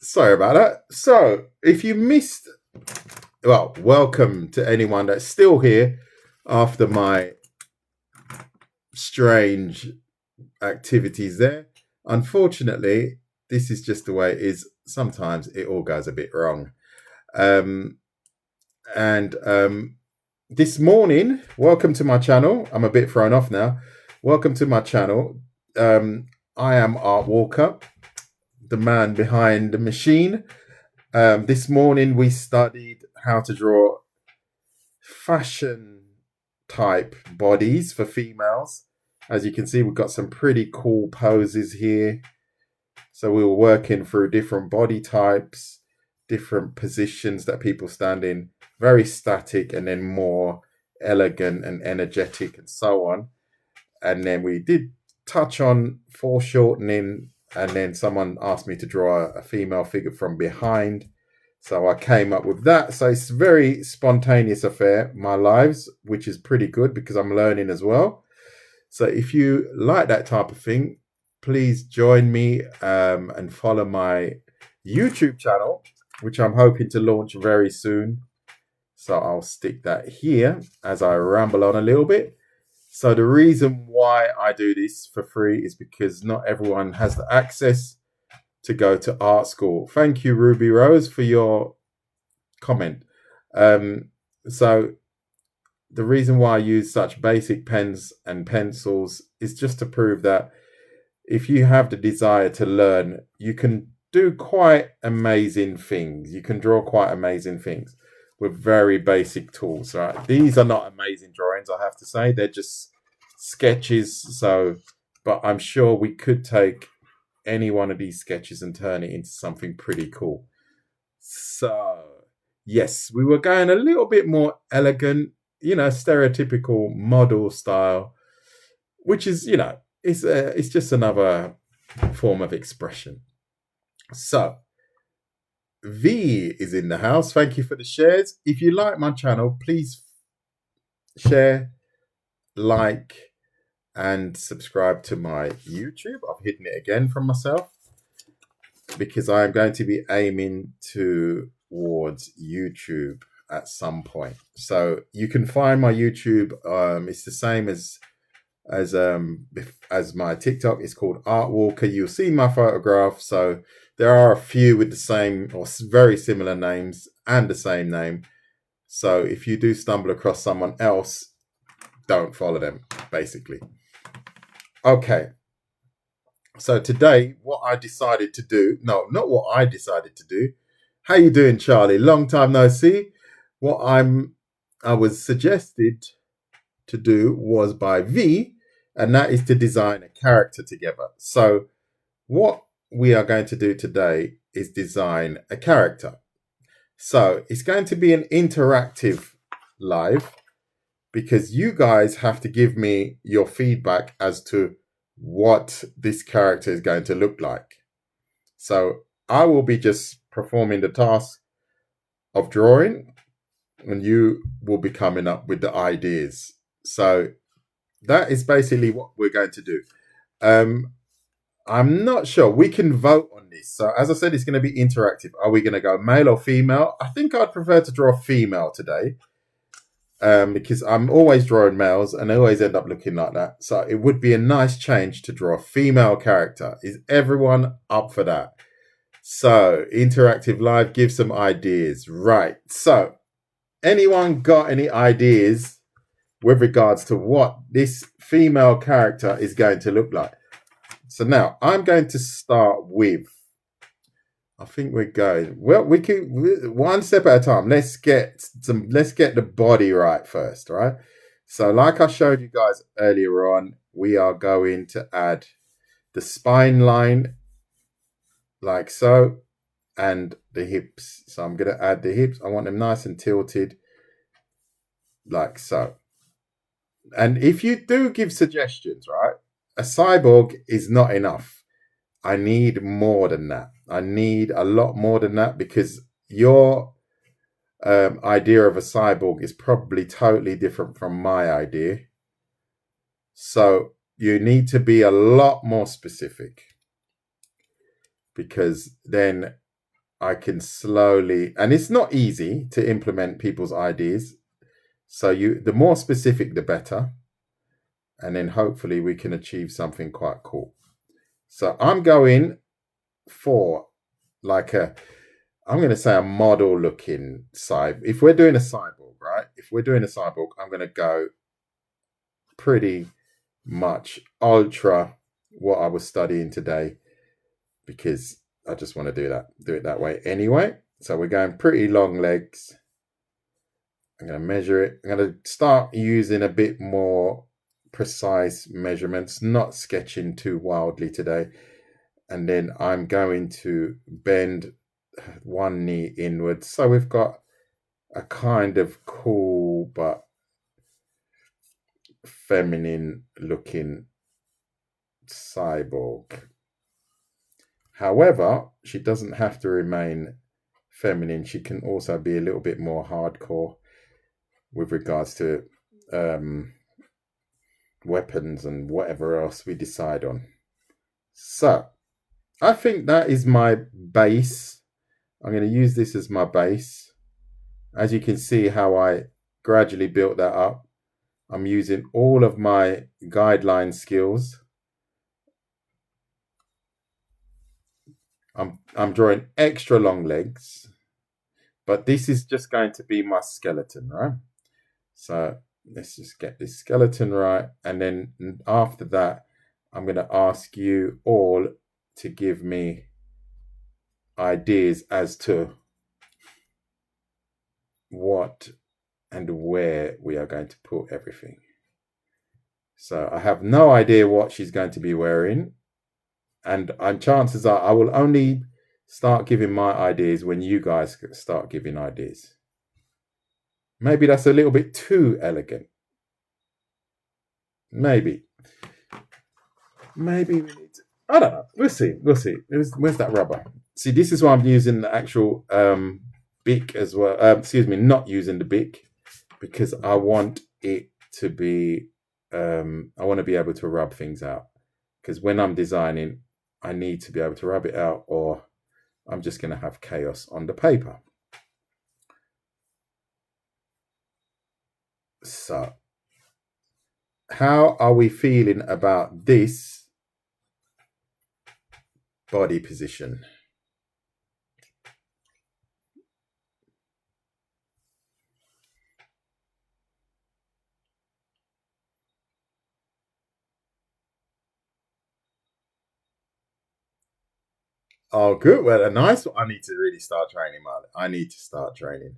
Sorry about that. So, if you missed, well, welcome to anyone that's still here after my strange activities there. Unfortunately, this is just the way it is. Sometimes it all goes a bit wrong. Um, and this morning, welcome to my channel. I'm a bit thrown off now. Welcome to my channel. Um, I am Art Walker, the man behind the machine. This morning we studied how to draw fashion type bodies for females. As you can see, we've got some pretty cool poses here. So we were working through different body types, different positions that people stand in, very static and then more elegant and energetic and so on. And then we did touch on foreshortening, and then someone asked me to draw a female figure from behind. So I came up with that. So it's a very spontaneous affair, my lives, which is pretty good because I'm learning as well. So if you like that type of thing, please join me and follow my YouTube channel, which I'm hoping to launch very soon. So I'll stick that here as I ramble on a little bit. So the reason why I do this for free is because not everyone has the access to go to art school. Thank you, Ruby Rose, for your comment. So the reason why I use such basic pens and pencils is just to prove that if you have the desire to learn, you can do quite amazing things. You can draw quite amazing things with very basic tools, right? These are not amazing drawings, I have to say. They're just sketches. So, but I'm sure we could take any one of these sketches and turn it into something pretty cool. So, yes, we were going a little bit more elegant, stereotypical model style, which is, it's just another form of expression. So, V is in the house. Thank you for the shares. If you like my channel, please share, like, and subscribe to my YouTube. I've hidden it again from myself because I am going to be aiming towards YouTube at some point. So you can find my YouTube. It's the same as my TikTok. It's called Art Walker. You'll see my photograph. So there are a few with the same or very similar names and the same name. So if you do stumble across someone else, don't follow them, basically. Okay. So today, what I decided to do, no, not what I decided to do. How you doing, Charlie? Long time no see. What I was suggested to do was by V, and that is to design a character together. So what we are going to do today is design a character. So it's going to be an interactive live because you guys have to give me your feedback as to what this character is going to look like. So I will be just performing the task of drawing, and you will be coming up with the ideas. So that is basically what we're going to do. I'm not sure. We can vote on this. So as I said, it's going to be interactive. Are we going to go male or female? I think I'd prefer to draw female today. Because I'm always drawing males and they always end up looking like that. So it would be a nice change to draw a female character. Is everyone up for that? So interactive live, give some ideas. Right. So anyone got any ideas with regards to what this female character is going to look like? So now I'm going to start with, I think we're going, well, we can one step at a time. Let's get the body right first, right? So like I showed you guys earlier on, we are going to add the spine line like so, and the hips. So I'm going to add the hips. I want them nice and tilted like so. And if you do give suggestions, right, a cyborg is not enough. I need more than that. I need a lot more than that because your idea of a cyborg is probably totally different from my idea. So you need to be a lot more specific because then I can slowly, and it's not easy to implement people's ideas. So the more specific, the better. And then hopefully we can achieve something quite cool. So I'm going for like I'm going to say a model looking cyborg. If we're doing a cyborg, right? If we're doing a cyborg, I'm going to go pretty much ultra what I was studying today because I just want to do it that way anyway. So we're going pretty long legs. I'm going to measure it. I'm going to start using a bit more precise measurements, not sketching too wildly today. And then I'm going to bend one knee inwards. So we've got a kind of cool but feminine looking cyborg. However, she doesn't have to remain feminine. She can also be a little bit more hardcore with regards to weapons and whatever else we decide on. So, I think that is my base. I'm going to use this as my base. As you can see how I gradually built that up. I'm using all of my guideline skills. I'm drawing extra long legs, but this is just going to be my skeleton, right? So let's just get this skeleton right. And then after that, I'm going to ask you all to give me ideas as to what and where we are going to put everything. So I have no idea what she's going to be wearing. And chances are I will only start giving my ideas when you guys start giving ideas. Maybe that's a little bit too elegant. Maybe we need to, I don't know. We'll see. Where's that rubber? See, this is why I'm using the actual Bic as well. Excuse me, not using the Bic because I want it to be. I want to be able to rub things out because when I'm designing, I need to be able to rub it out, or I'm just going to have chaos on the paper. So, how are we feeling about this body position? Oh, good. Well, a nice one. I need to really start training, Marley. I need to start training.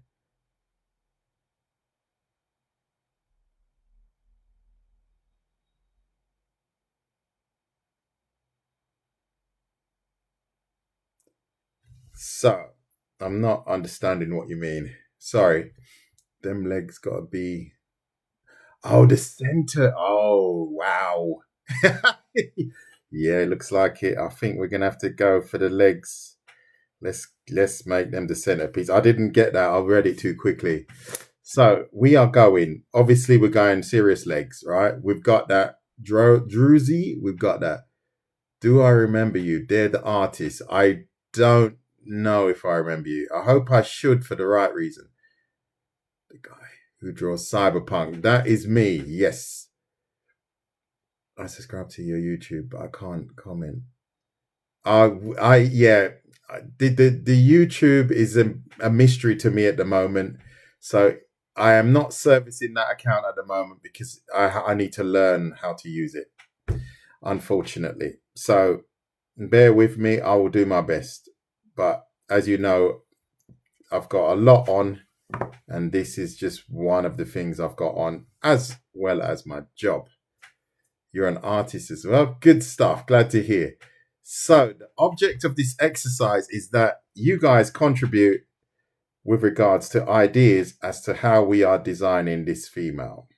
So, I'm not understanding what you mean. Sorry. Them legs got to be. Oh, the center. Oh, wow. Yeah, it looks like it. I think we're gonna have to go for the legs. Let's make them the centerpiece. I didn't get that. I read it too quickly. So we are going. Obviously, we're going serious legs, right? We've got that Druzy. We've got that. Do I remember you? They're the artists. I don't know if I remember you. I hope I should for the right reason. The guy who draws cyberpunk. That is me. Yes. I subscribe to your YouTube, but I can't comment. Yeah. The YouTube is a mystery to me at the moment. So I am not servicing that account at the moment because I need to learn how to use it, unfortunately. So bear with me. I will do my best. But as you know, I've got a lot on, and this is just one of the things I've got on, as well as my job. You're an artist as well. Good stuff. Glad to hear. So, the object of this exercise is that you guys contribute with regards to ideas as to how we are designing this female.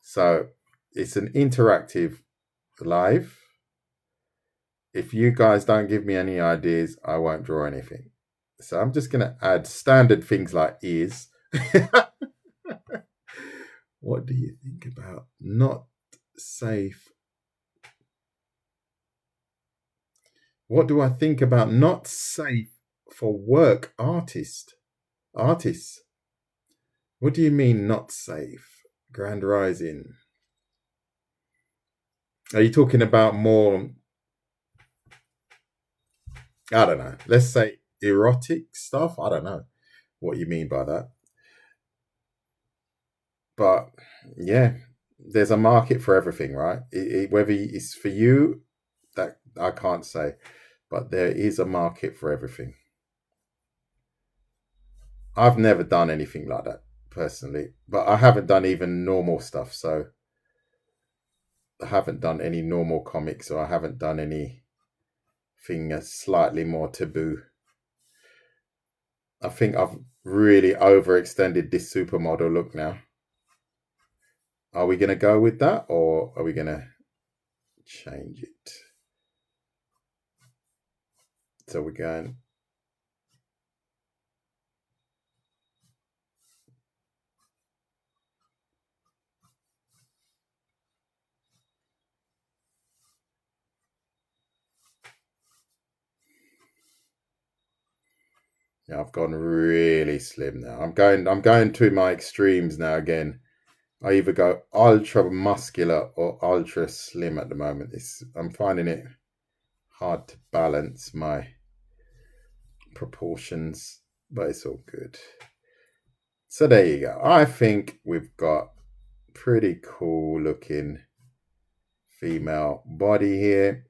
So, it's an interactive live. If you guys don't give me any ideas, I won't draw anything. So, I'm just going to add standard things like ears. What do you think about not safe? What do I think about not safe for work artists. What do you mean not safe? Grand Rising. Are you talking about more, I don't know, let's say erotic stuff? I don't know what you mean by that. But yeah, there's a market for everything, right? Whether it's for you, that I can't say, but there is a market for everything. I've never done anything like that personally, but I haven't done even normal stuff. So I haven't done any normal comics, or I haven't done anything that's slightly more taboo. I think I've really overextended this supermodel look now. Are we going to go with that, or are we going to change it? So we're going. Yeah, I've gone really slim now. I'm going to my extremes now again. I either go ultra muscular or ultra slim at the moment. I'm finding it hard to balance my proportions, but it's all good. So there you go. I think we've got pretty cool looking female body here.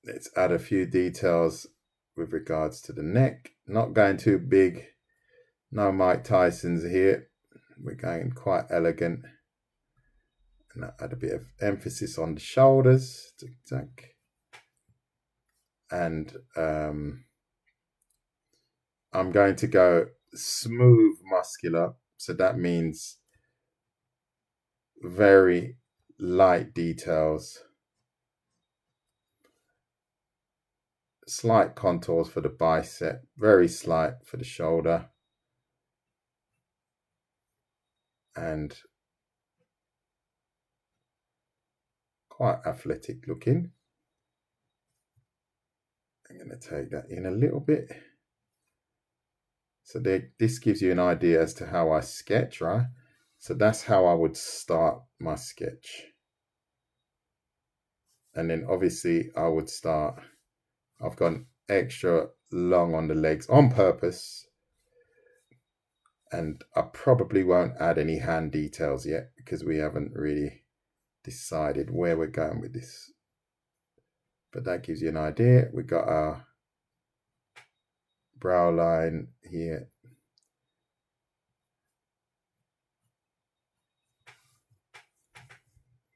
Let's add a few details with regards to the neck. Not going too big. No Mike Tyson's here. We're going quite elegant. And add a bit of emphasis on the shoulders. And I'm going to go smooth muscular. So that means very light details. Slight contours for the bicep. Very slight for the shoulder. And quite athletic looking. I'm going to take that in a little bit. So this gives you an idea as to how I sketch, right? So that's how I would start my sketch. And then obviously I would start, I've gone extra long on the legs on purpose. And I probably won't add any hand details yet because we haven't really decided where we're going with this. But that gives you an idea. We got our brow line here.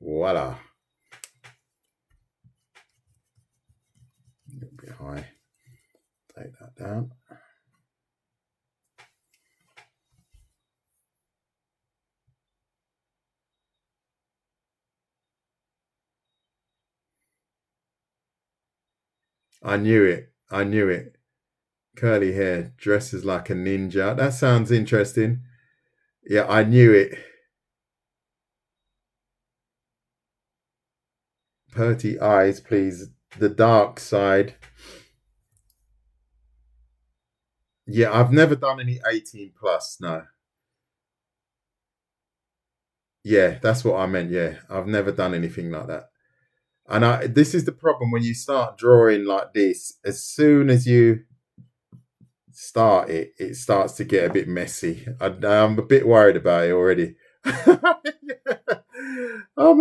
Voila. A little bit high. Take that down. I knew it. Curly hair, dresses like a ninja. That sounds interesting. Yeah, I knew it. Purty eyes, please. The dark side. Yeah, I've never done any 18 plus, no. Yeah, that's what I meant. Yeah, I've never done anything like that. And this is the problem when you start drawing like this. As soon as you start it, it starts to get a bit messy. I'm a bit worried about it already. I'm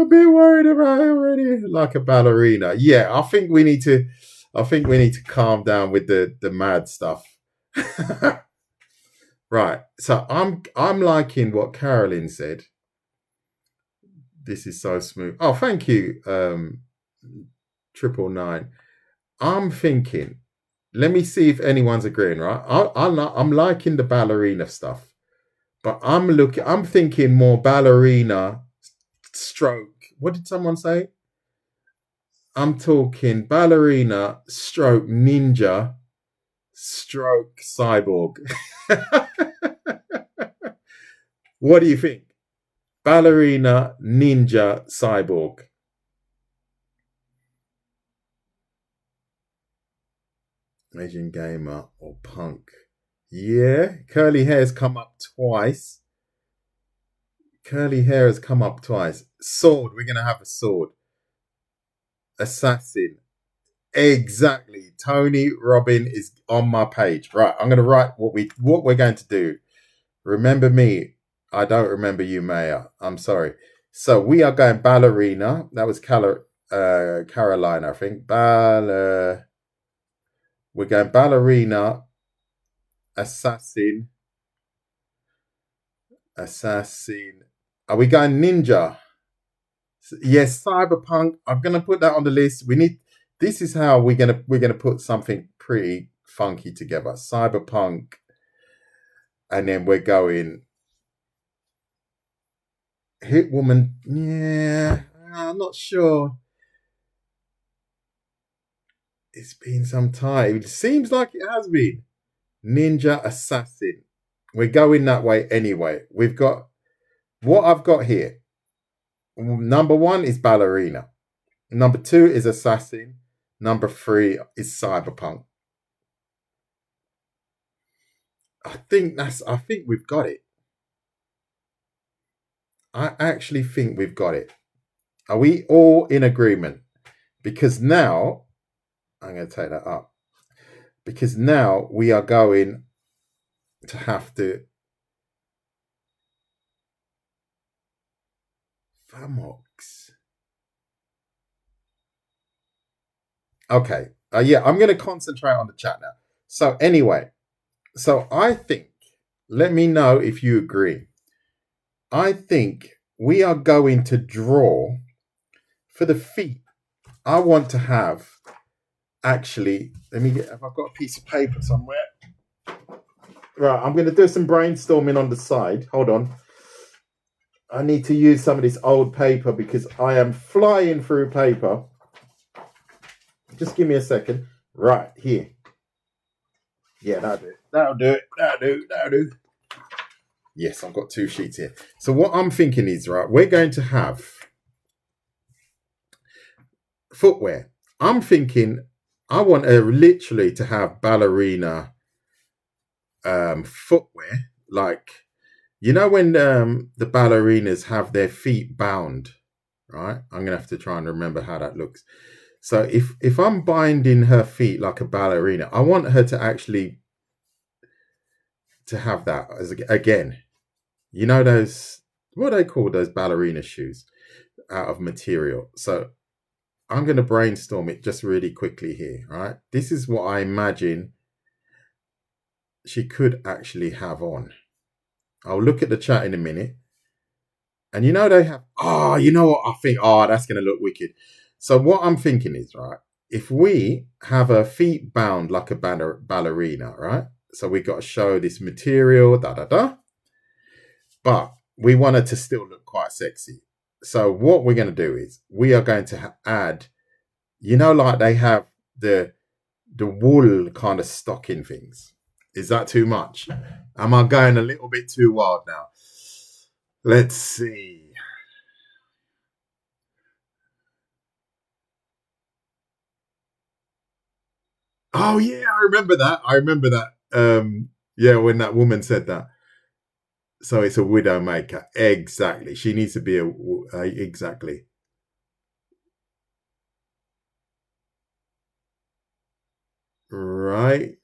a bit worried about it already. Like a ballerina. Yeah, I think we need to calm down with the mad stuff. Right. So I'm liking what Carolyn said. This is so smooth. Oh, thank you, 999. I'm thinking, let me see if anyone's agreeing, right? I'm liking the ballerina stuff, but I'm thinking more ballerina stroke. What did someone say? I'm talking ballerina stroke ninja stroke cyborg. What do you think? Ballerina ninja cyborg. Asian gamer or punk. Yeah, curly hair's come up twice. Curly hair has come up twice. Sword, we're gonna have a sword. Assassin. Exactly. Tony Robin is on my page. Right, I'm gonna write what we're going to do. Remember me. I don't remember you, Maya. I'm sorry. So we are going ballerina. That was Carolina, I think. We're going ballerina, assassin, assassin. Are we going ninja? Yes, cyberpunk. I'm gonna put that on the list. We need. This is how we're gonna put something pretty funky together. Cyberpunk, and then we're going hit woman. Yeah, I'm not sure. It's been some time. It seems like it has been. Ninja assassin. We're going that way anyway. We've got what I've got here. Number one is ballerina. Number two is assassin. Number three is cyberpunk. I think we've got it. I actually think we've got it. Are we all in agreement? Because now I'm going to take that up. Because now we are going to have to Famox. Okay. Yeah, I'm going to concentrate on the chat now. So anyway, I think, let me know if you agree. I think we are going to draw for the feet. I want to have actually, let me get, have I got a piece of paper somewhere? Right, I'm going to do some brainstorming on the side. Hold on. I need to use some of this old paper because I am flying through paper. Just give me a second. Right, here. Yeah, that'll do it. That'll do. Yes, I've got 2 sheets here. So what I'm thinking is, right, we're going to have footwear. I'm thinking I want literally to have ballerina footwear. Like, you know when the ballerinas have their feet bound, right? I'm going to have to try and remember how that looks. So if I'm binding her feet like a ballerina, I want her to actually to have that as again. You know those, what are they called, those ballerina shoes out of material. So I'm going to brainstorm it just really quickly here, right? This is what I imagine she could actually have on. I'll look at the chat in a minute. And you know they have, you know what I think? That's going to look wicked. So what I'm thinking is, right, if we have her feet bound like a ballerina, right? So we got to show this material, but we want her to still look quite sexy. So what we're going to do is we are going to add, you know, like they have the wool kind of stocking things. Is that too much? Am I going a little bit too wild now? Let's see. Oh yeah, I remember that. Yeah, when that woman said that. So it's a widow maker. Exactly. She needs to be exactly. Right.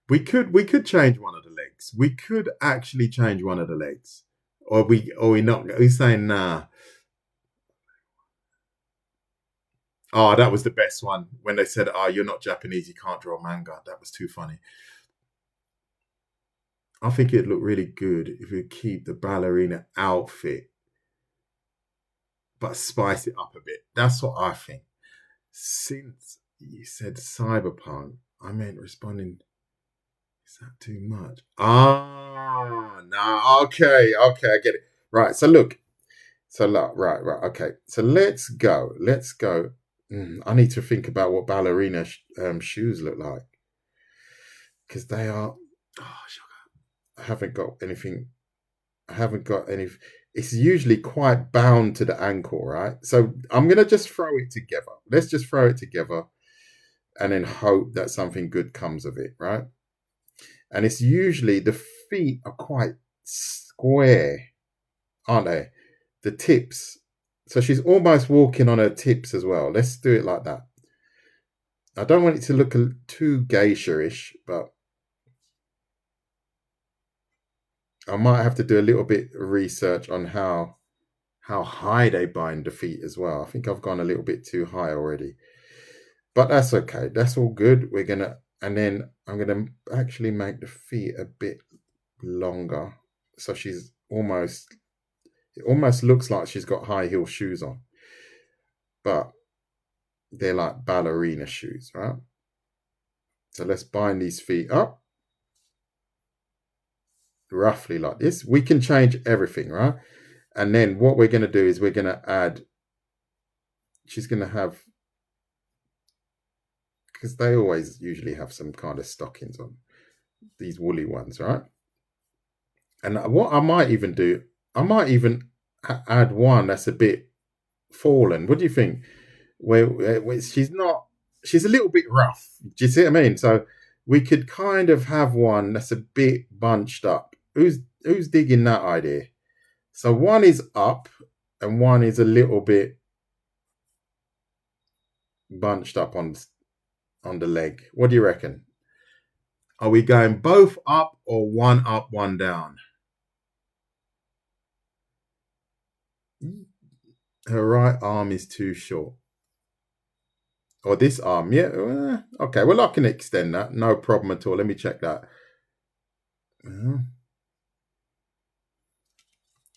We could change one of the legs. We could actually change one of the legs. Or we not, we saying nah. Oh, that was the best one when they said, you're not Japanese, you can't draw manga. That was too funny. I think it'd look really good if we keep the ballerina outfit, but spice it up a bit. That's what I think. Since you said cyberpunk, I meant responding. Is that too much? No. Okay, I get it. Right. So look. Right. Okay. So let's go. I need to think about what ballerina shoes look like because they are. Oh, I haven't got anything. I haven't got any. It's usually quite bound to the ankle, right? So I'm gonna just throw it together. Let's just throw it together. and then hope that something good comes of it, right? And it's usually the feet are quite square, aren't they? The tips. So she's almost walking on her tips as well. Let's do it like that. I don't want it to look too geisha-ish, but I might have to do a little bit of research on how high they bind the feet as well. I think I've gone a little bit too high already. But that's okay. That's all good. And then I'm gonna actually make the feet a bit longer. So it almost looks like she's got high heel shoes on. But they're like ballerina shoes, right? So let's bind these feet up. Roughly like this. We can change everything, right? And then what we're gonna do is we're gonna add, she's gonna have, because they always usually have some kind of stockings on, these woolly ones, right? And what I might even do, I might even add one that's a bit fallen. What do you think? Where she's not, she's a little bit rough. Do you see what I mean? So we could kind of have one that's a bit bunched up. Who's digging that idea? So one is up and one is a little bit bunched up on the leg. What do you reckon? Are we going both up or one up, one down? Her right arm is too short. Or this arm, yeah. Okay, well, I can extend that. No problem at all. Let me check that.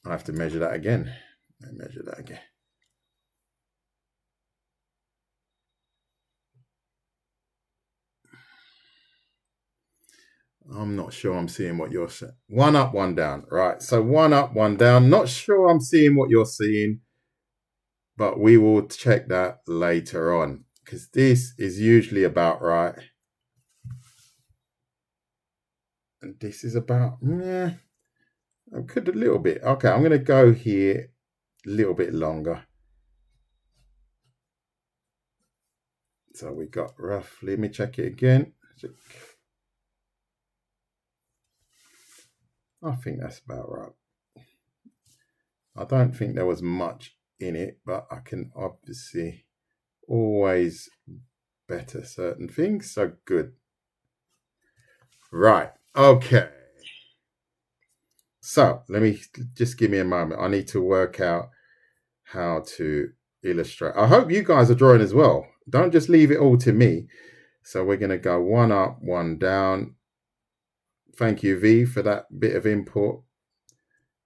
I have to measure that again. Measure that again. I'm not sure I'm seeing what you're saying. One up, one down. Right. So one up, one down. Not sure I'm seeing what you're seeing, but we will check that later on because this is usually about right. And this is about, I could a little bit. Okay, I'm going to go here a little bit longer. So we got roughly, let me check it again. I think that's about right. I don't think there was much in it, but I can obviously always better certain things. So good. Right. Okay. So let me just give me a moment. I need to work out how to illustrate. I hope you guys are drawing as well. Don't just leave it all to me. So we're going to go one up, one down. Thank you, V, for that bit of input.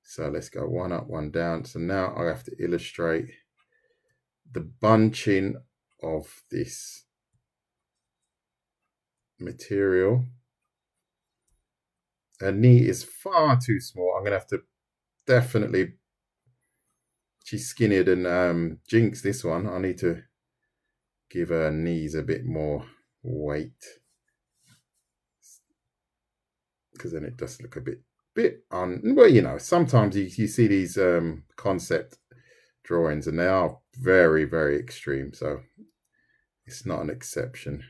So let's go one up, one down. So now I have to illustrate the bunching of this material. Her knee is far too small. I'm going to have to definitely, she's skinnier than Jinx, this one. I need to give her knees a bit more weight because then it does look a bit well, you know, sometimes you see these concept drawings and they are very, very extreme. So it's not an exception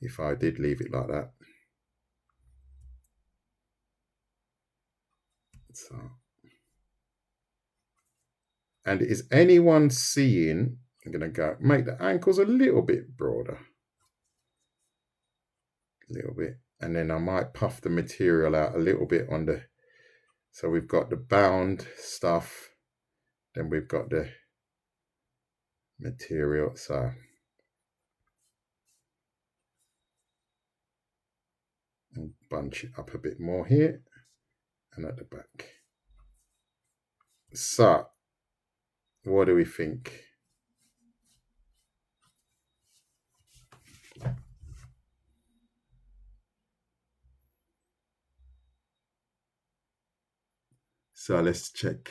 if I did leave it like that. So, and is anyone seeing, I'm going to go make the ankles a little bit broader. A little bit. And then I might puff the material out a little bit on the, so we've got the bound stuff, then we've got the material. So and bunch it up a bit more here and at the back. So what do we think? So let's check.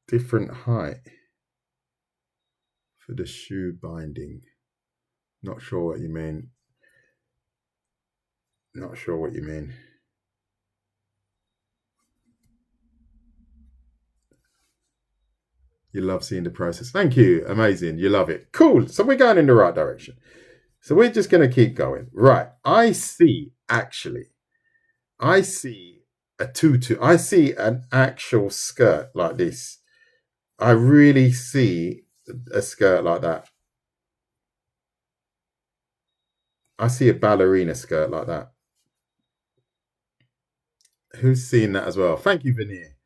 Different height for the shoe binding. Not sure what you mean. Not sure what you mean. You love seeing the process. Thank you. Amazing. You love it. Cool. So we're going in the right direction. So we're just going to keep going. Right. I see a tutu. I see an actual skirt like this. I really see a skirt like that. I see a ballerina skirt like that. Who's seen that as well? Thank you, Veneer.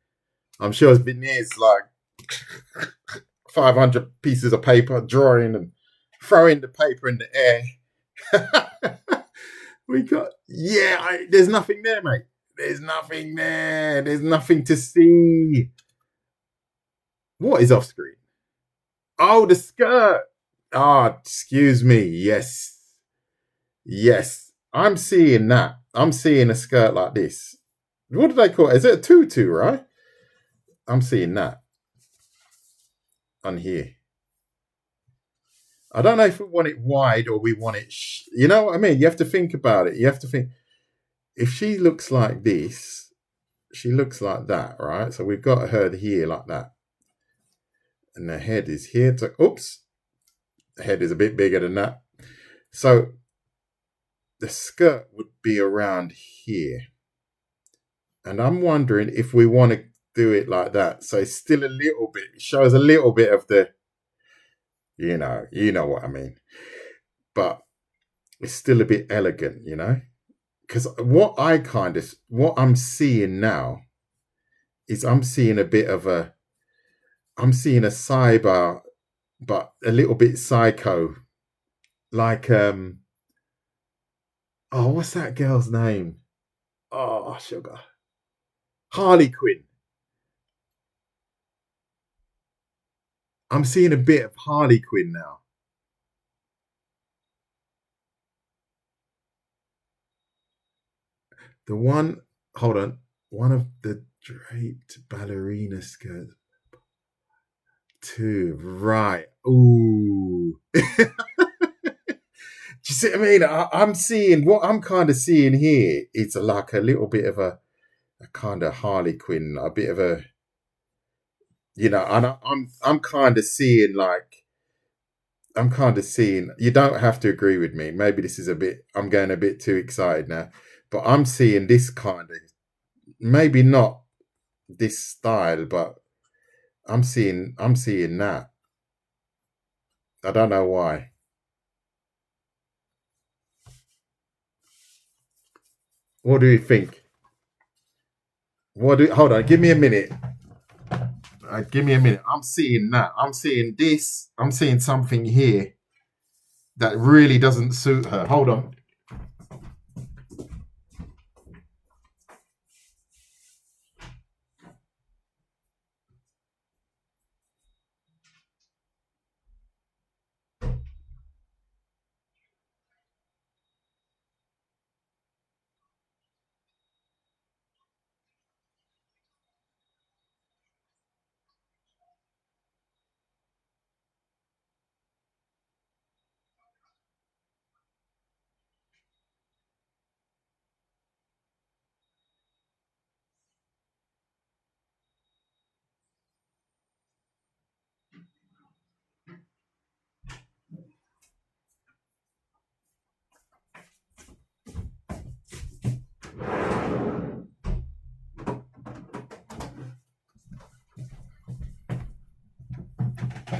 I'm sure Veneer's like 500 pieces of paper, drawing and throwing the paper in the air. We got, there's nothing there, mate. There's nothing there. There's nothing to see. What is off screen? Oh, the skirt. Ah, excuse me. Yes. Yes. I'm seeing that. I'm seeing a skirt like this. What do they call it? Is it a tutu, right? I'm seeing that on here. I don't know if we want it wide or we want it. You know what I mean? You have to think about it. You have to think. If she looks like this, she looks like that, right? So we've got her here like that. And the head is here. Oops. The head is a bit bigger than that. So the skirt would be around here. And I'm wondering if we want to do it like that. So it's still a little bit, it shows a little bit of the, you know what I mean. But it's still a bit elegant, Because what I'm seeing now is I'm seeing a cyber, but a little bit psycho. Like, what's that girl's name? Oh, sugar. Harley Quinn. I'm seeing a bit of Harley Quinn now. The one, hold on, one of the draped ballerina skirts. Two, right. Ooh. Do you see what I mean? I'm seeing, what I'm kind of seeing here, it's like a little bit of a kind of Harley Quinn, a bit of a, and I'm kind of seeing you don't have to agree with me. Maybe this is I'm going a bit too excited now, but I'm seeing this kind of, maybe not this style, but I'm seeing that. I don't know why. What do you think? Hold on, give me a minute. Give me a minute. I'm seeing that. I'm seeing this. I'm seeing something here that really doesn't suit her. Hold on.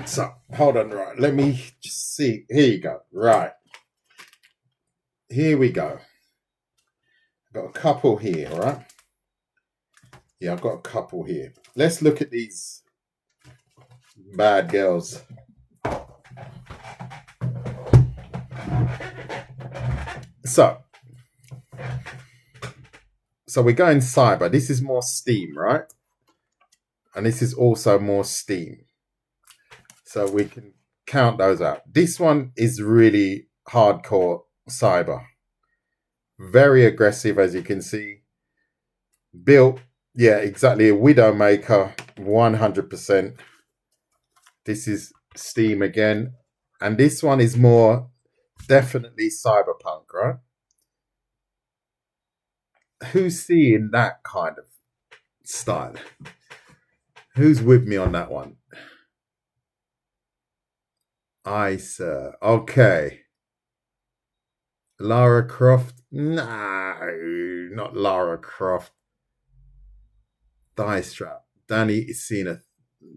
So, hold on, right. Let me just see. Here you go. Right. Here we go. Got a couple here, all right? Yeah, I've got a couple here. Let's look at these bad girls. So we're going cyber. This is more steam, right? And this is also more steam. So we can count those out. This one is really hardcore cyber. Very aggressive, as you can see. Built, yeah, exactly. A Widowmaker, 100%. This is steam again. And this one is more definitely cyberpunk, right? Who's seeing that kind of style? Who's with me on that one? Sir. Okay. Lara Croft. No, not Lara Croft. Thigh strap. Danny Cena.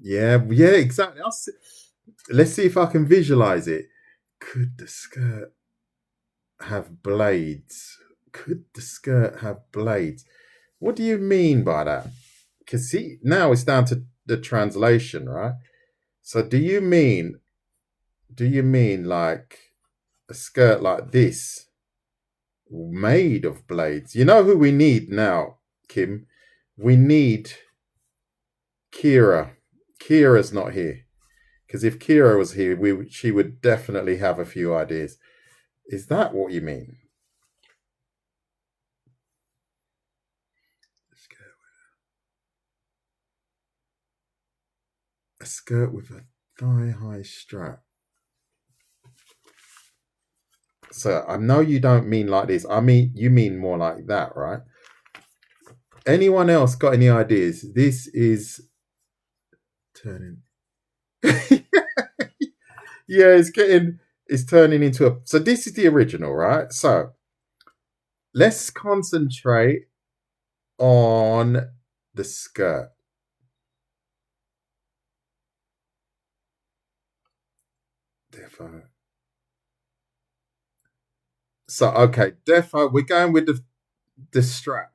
Yeah, yeah, exactly. Let's see if I can visualize it. Could the skirt have blades? Could the skirt have blades? What do you mean by that? Because see, now it's down to the translation, right? So do you mean like a skirt like this made of blades? You know who we need now, Kim? We need Kira. Kira's not here. Because if Kira was here, she would definitely have a few ideas. Is that what you mean? A skirt with a thigh-high strap. So I know you don't mean like this. I mean you mean more like that, right? Anyone else got any ideas? This is turning. Yeah, it's turning into a. So this is the original, right? So let's concentrate on the skirt. Defo. So okay, defo. We're going with the strap.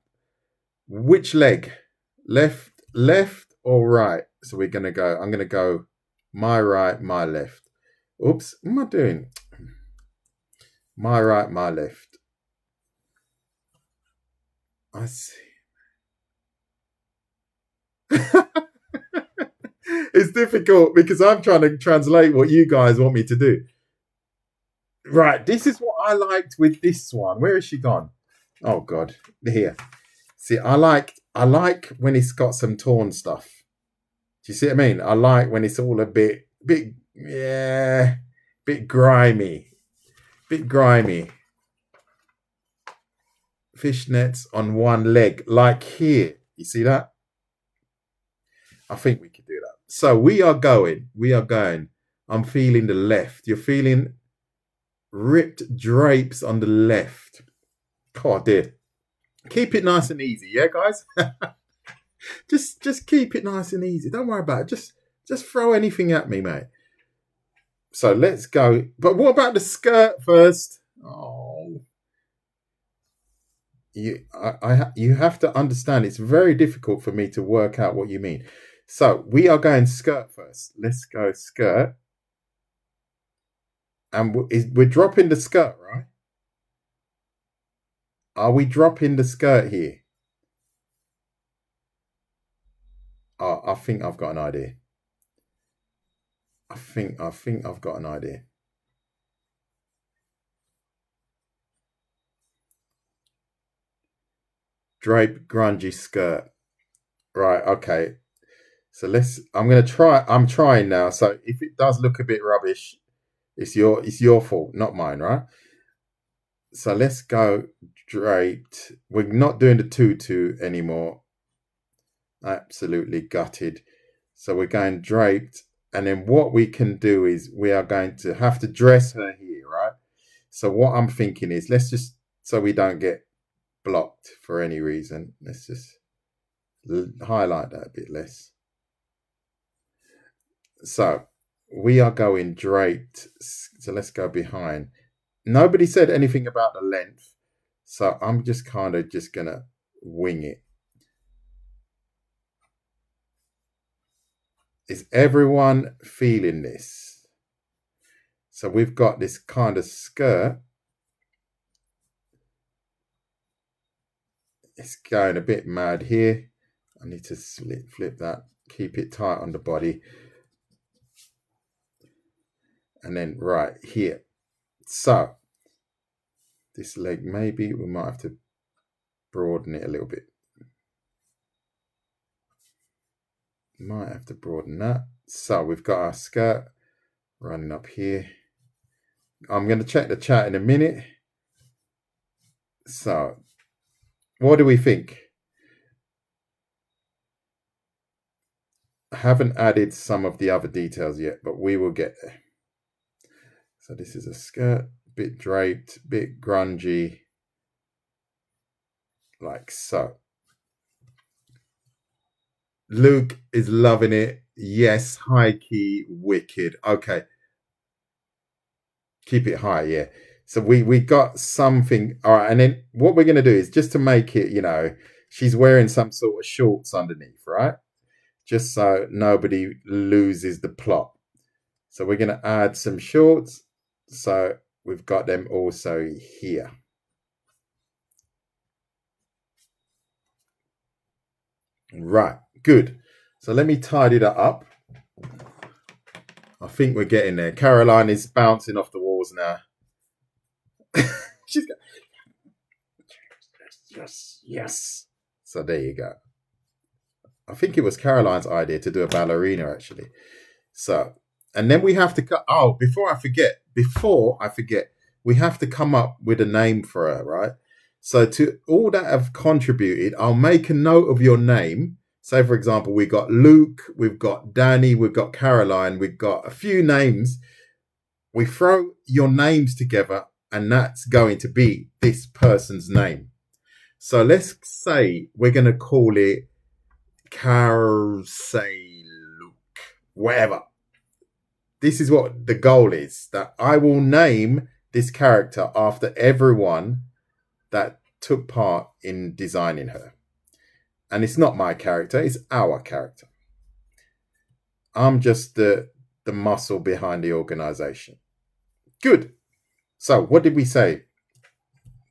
Which leg? Left or right? So we're gonna go. I'm gonna go my right, my left. Oops, what am I doing? My right, my left. I see. It's difficult because I'm trying to translate what you guys want me to do. Right, this is what I liked with this one. Where has she gone? Oh God, here. See, I like when it's got some torn stuff. Do you see what I mean? I like when it's all a bit, yeah, bit grimy, bit grimy. Fishnets on one leg, like here. You see that? I think we could do that. So we are going. We are going. I'm feeling the left. You're feeling ripped drapes on the left. God, dear. Keep it nice and easy, yeah, guys. just keep it nice and easy. Don't worry about it. Just throw anything at me, mate. So let's go. But what about the skirt first? Oh, you have to understand. It's very difficult for me to work out what you mean. So we are going skirt first. Let's go skirt, and we're dropping the skirt, right? Are we dropping the skirt here? Oh, I think I've got an idea. I think I've got an idea. Drape grungy skirt. Right, okay. So I'm gonna try. I'm trying now. So if it does look a bit rubbish, it's your fault, not mine, right? So let's go draped. We're not doing the tutu anymore. Absolutely gutted. So we're going draped. And then what we can do is we are going to have to dress her here, right? So what I'm thinking is let's just, so we don't get blocked for any reason, let's just highlight that a bit less. So we are going draped. So let's go behind. Nobody said anything about the length. So I'm just kind of just going to wing it. Is everyone feeling this? So we've got this kind of skirt. It's going a bit mad here. I need to flip that. Keep it tight on the body. And then right here. So this leg, maybe we might have to broaden it a little bit. Might have to broaden that. So we've got our skirt running up here. I'm going to check the chat in a minute. So what do we think? I haven't added some of the other details yet, but we will get there. So this is a skirt, bit draped, bit grungy, like so. Luke is loving it. Yes, high key, wicked. Okay, keep it high, yeah. So we got something. All right, and then what we're gonna do is just to make it, she's wearing some sort of shorts underneath, right? Just so nobody loses the plot. So we're gonna add some shorts. So we've got them also here. Right, good. So let me tidy that up. I think we're getting there. Caroline is bouncing off the walls now. She's got yes. So there you go. I think it was Caroline's idea to do a ballerina actually. So, and then we have to cut. Oh, before I forget, we have to come up with a name for her, right? So, to all that have contributed, I'll make a note of your name. Say, for example, we got Luke, we've got Danny, we've got Caroline, we've got a few names. We throw your names together, and that's going to be this person's name. So, let's say we're going to call it say Luke, whatever. This is what the goal is, that I will name this character after everyone that took part in designing her. And it's not my character, it's our character. I'm just the muscle behind the organization. Good. So, what did we say?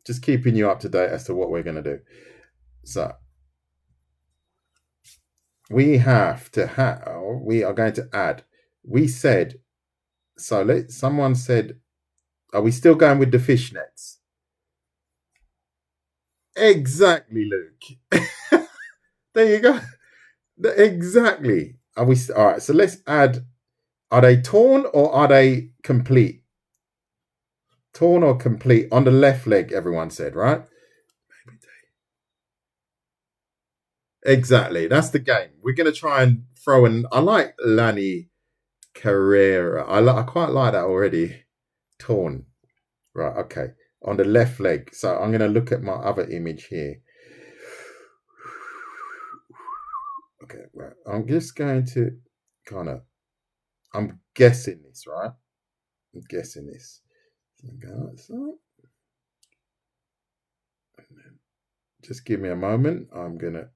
Just keeping you up to date as to what we're going to do. So, we are going to add. We said, someone said, are we still going with the fishnets? Exactly, Luke. There you go. Exactly. Are we all right? So let's add. Are they torn or are they complete? Torn or complete on the left leg? Everyone said, right? Exactly. That's the game. We're gonna try and throw in. I like Lani Carrera. I quite like that already. Torn. Right. Okay. On the left leg. So I'm gonna look at my other image here. Okay. Right. I'm just going to kind of. I'm guessing this, right? I'm guessing this. So, just give me a moment. I'm gonna.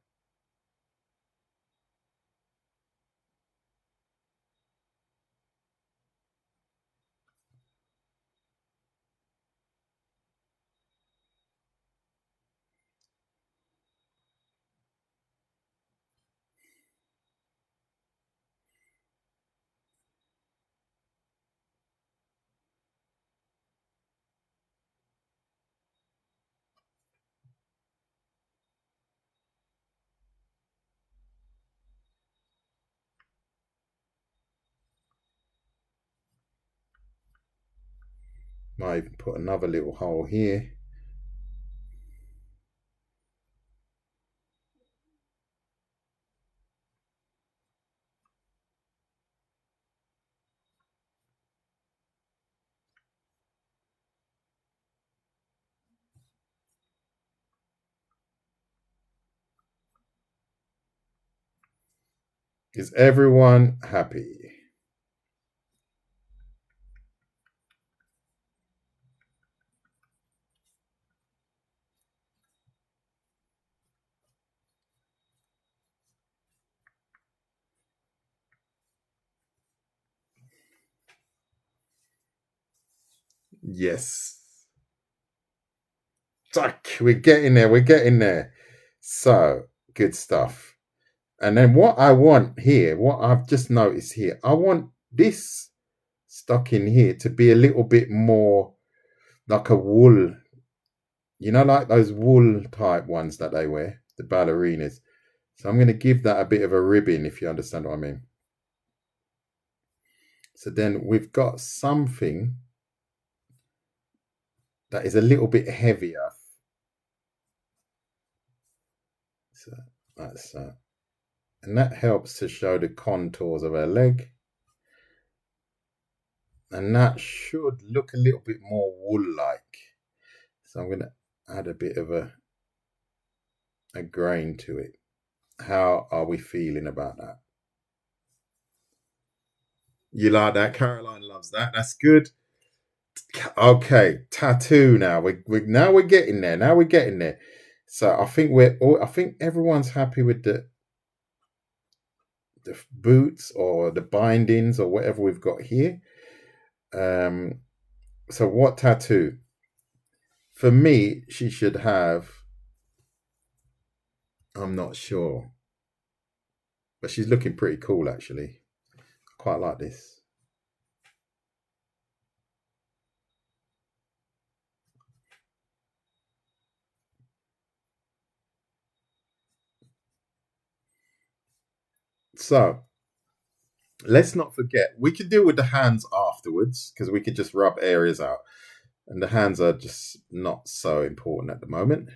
Might even put another little hole here. Is everyone happy? Yes. We're getting there. We're getting there. So, good stuff. And then what I want here, what I've just noticed here, I want this stuck in here to be a little bit more like a wool, like those wool type ones that they wear, the ballerinas. So I'm going to give that a bit of a ribbon, if you understand what I mean. So then we've got something that is a little bit heavier. So that's that. And that helps to show the contours of her leg. And that should look a little bit more wool-like. So I'm going to add a bit of a grain to it. How are we feeling about that? You like that? Caroline loves that. That's good. Okay, tattoo now. We're getting there. Now we're getting there. So I think I think everyone's happy with the boots or the bindings or whatever we've got here. So what tattoo? For me, she should have. I'm not sure, but she's looking pretty cool actually. I quite like this. So let's not forget, we can deal with the hands afterwards because we could just rub areas out. And the hands are just not so important at the moment.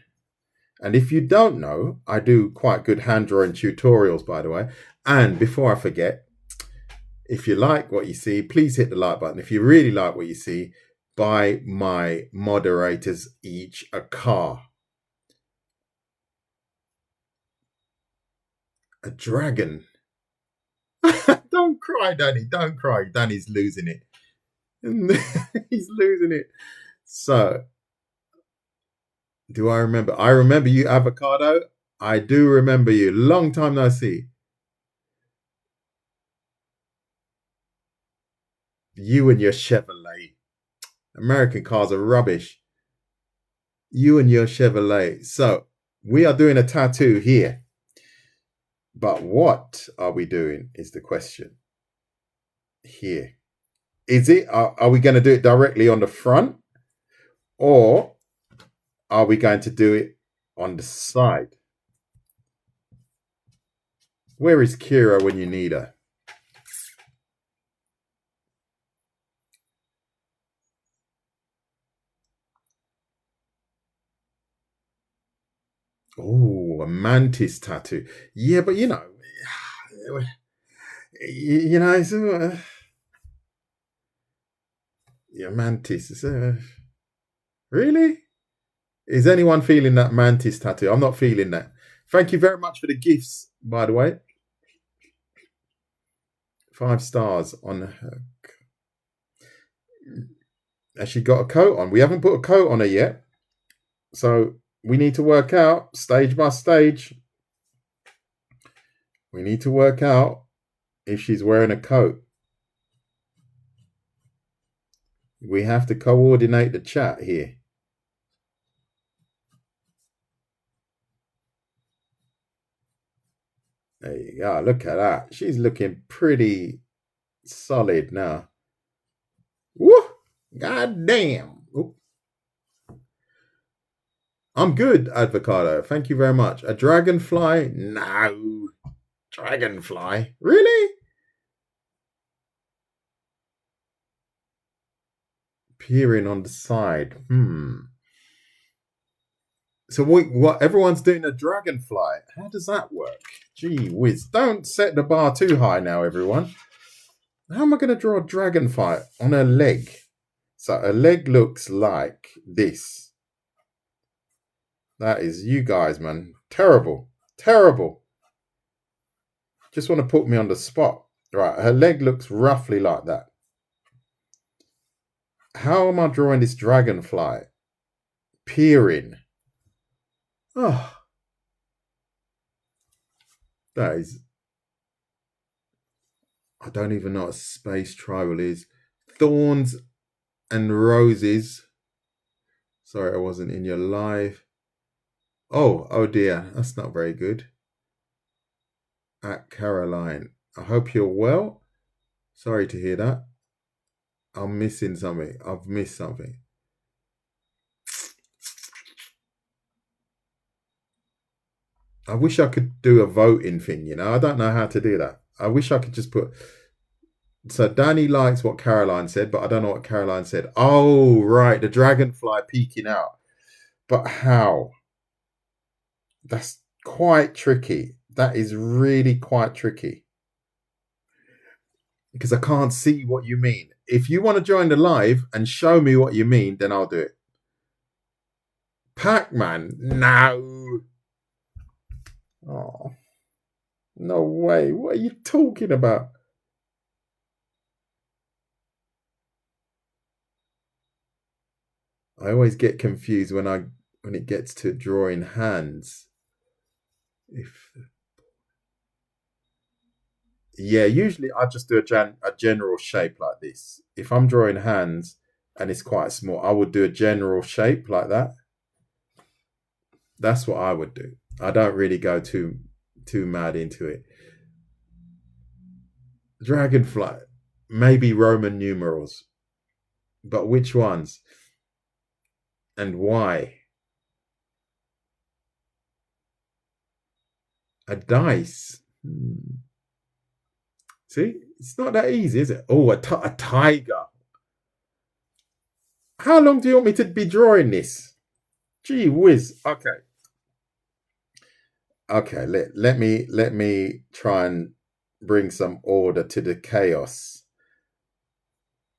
And if you don't know, I do quite good hand drawing tutorials, by the way. And before I forget, if you like what you see, please hit the like button. If you really like what you see, buy my moderators each a car. A dragon. Don't cry, Danny. Don't cry. Danny's losing it. He's losing it. So, do I remember? I remember you, Avocado. I do remember you. Long time no see. You and your Chevrolet. American cars are rubbish. You and your Chevrolet. So, we are doing a tattoo here. But what are we doing is the question. Here. Is it, are we going to do it directly on the front? Or are we going to do it on the side? Where is Kira when you need her? Oh, a mantis tattoo. Yeah, but you know, it's yeah, mantis. Really? Is anyone feeling that mantis tattoo? I'm not feeling that. Thank you very much for the gifts, by the way. 5 stars on her. Has she got a coat on? We haven't put a coat on her yet. So we need to work out stage by stage. We need to work out if she's wearing a coat. We have to coordinate the chat here. There you go. Look at that. She's looking pretty solid now. Woo! God damn. Oop. I'm good, Avocado. Thank you very much. A dragonfly? No. Dragonfly? Really? Peering on the side. So what everyone's doing a dragonfly. How does that work? Gee whiz. Don't set the bar too high now, everyone. How am I going to draw a dragonfly on her leg? So her leg looks like this. That is you guys, man. Terrible. Terrible. Just want to put me on the spot. Right, her leg looks roughly like that. How am I drawing this dragonfly? Peering. Oh. That is... I don't even know what space tribal is. Thorns and roses. Sorry, I wasn't in your live. Oh dear. That's not very good. At Caroline. I hope you're well. Sorry to hear that. I'm missing something. I've missed something. I wish I could do a voting thing, I don't know how to do that. I wish I could just put... So Danny likes what Caroline said, but I don't know what Caroline said. Oh, right. The dragonfly peeking out. But how? That's quite tricky. That is really quite tricky. because I can't see what you mean. If you want to join the live and show me what you mean, then I'll do it. Pac-Man? No. Oh, no way. What are you talking about? I always get confused when it gets to drawing hands. If Yeah, usually I just do a general shape like this. If I'm drawing hands and it's quite small, I would do a general shape like that. That's what I would do. I don't really go too mad into it. Dragonfly, maybe Roman numerals, but which ones and why? A dice. See, it's not that easy, is it? Oh, a tiger. How long do you want me to be drawing this? Gee whiz. Okay. Okay, let me try and bring some order to the chaos.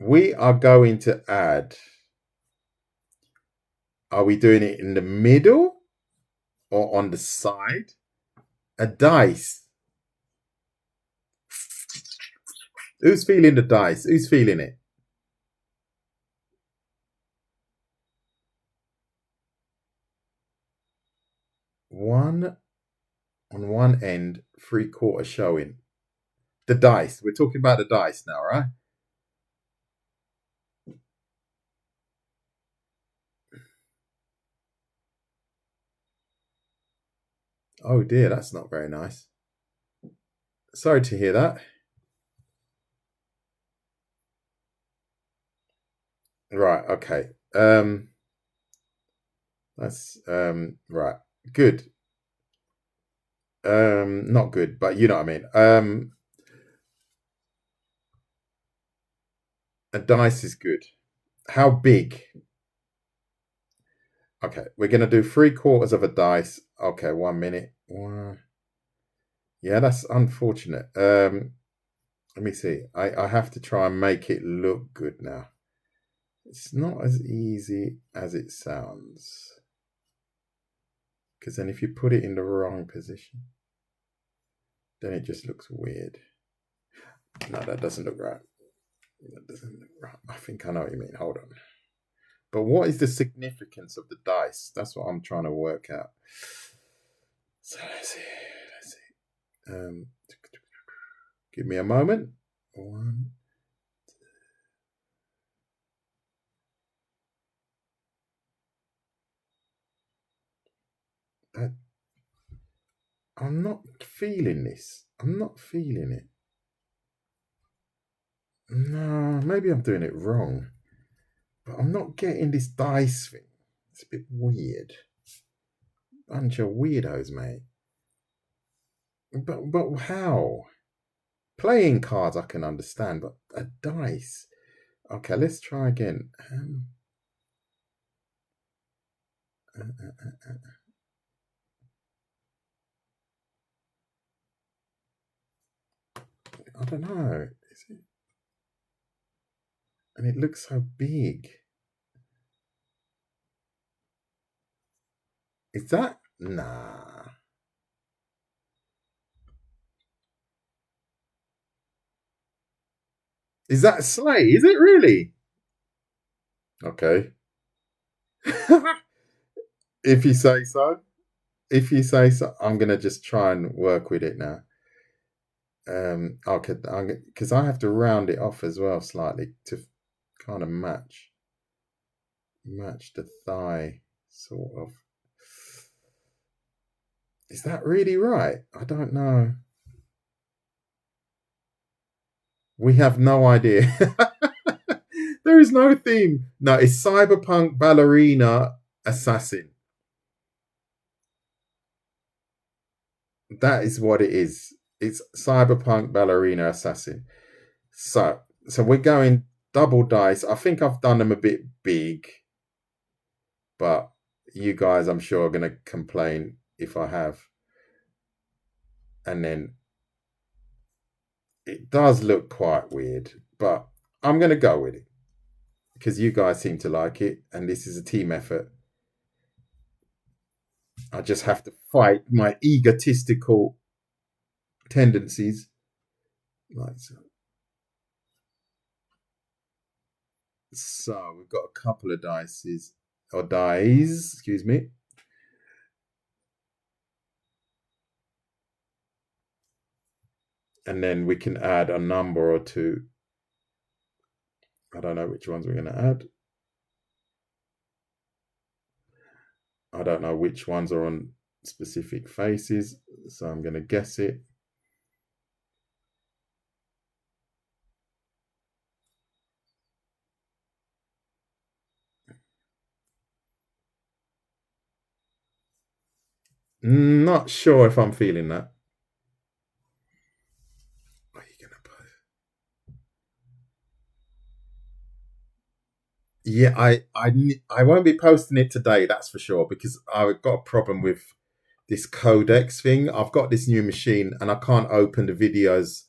We are going to add. Are we doing it in the middle or on the side? A dice. Who's feeling the dice? Who's feeling it? One on one end, 3/4 showing. The dice. We're talking about the dice now, right? Oh dear, that's not very nice. Sorry to hear that. Right, okay. That's right. Good. Not good, but you know what I mean. A dice is good. How big? Okay, we're gonna do 3/4 of a dice. Okay, 1 minute. Yeah, that's unfortunate. Let me see. I have to try and make it look good now. It's not as easy as it sounds. Because then if you put it in the wrong position, then it just looks weird. No, that doesn't look right. That doesn't look right. I think I know what you mean. Hold on. But what is the significance of the dice? That's what I'm trying to work out. So let's see. Give me a moment. One. I'm not feeling this. I'm not feeling it. No, maybe I'm doing it wrong. But I'm not getting this dice thing. It's a bit weird. Bunch of weirdos, mate. But how? Playing cards I can understand, but a dice. Okay, let's try again. I don't know. Is it? And it looks so big. Is that? Nah. Is that sleigh? Is it really? Okay. If you say so. If you say so, I'm gonna just try and work with it now. Okay, because I have to round it off as well slightly to kind of match the thigh, sort of. Is that really right? I don't know. We have no idea. There is no theme. No, it's cyberpunk ballerina assassin. That is what it is. It's cyberpunk ballerina assassin. So we're going double dice. I think I've done them a bit big, but you guys, I'm sure, are going to complain if I have. And then It does look quite weird, but I'm going to go with it because you guys seem to like it, and this is a team effort. I just have to fight my egotistical tendencies. Like so. So we've got a couple of dice, excuse me. And then we can add a number or two. I don't know which ones we're going to add. I don't know which ones are on specific faces, so I'm going to guess it. Not sure if I'm feeling that. What are you going to put? Yeah, I won't be posting it today, that's for sure, because I've got a problem with this codex thing. I've got this new machine and I can't open the videos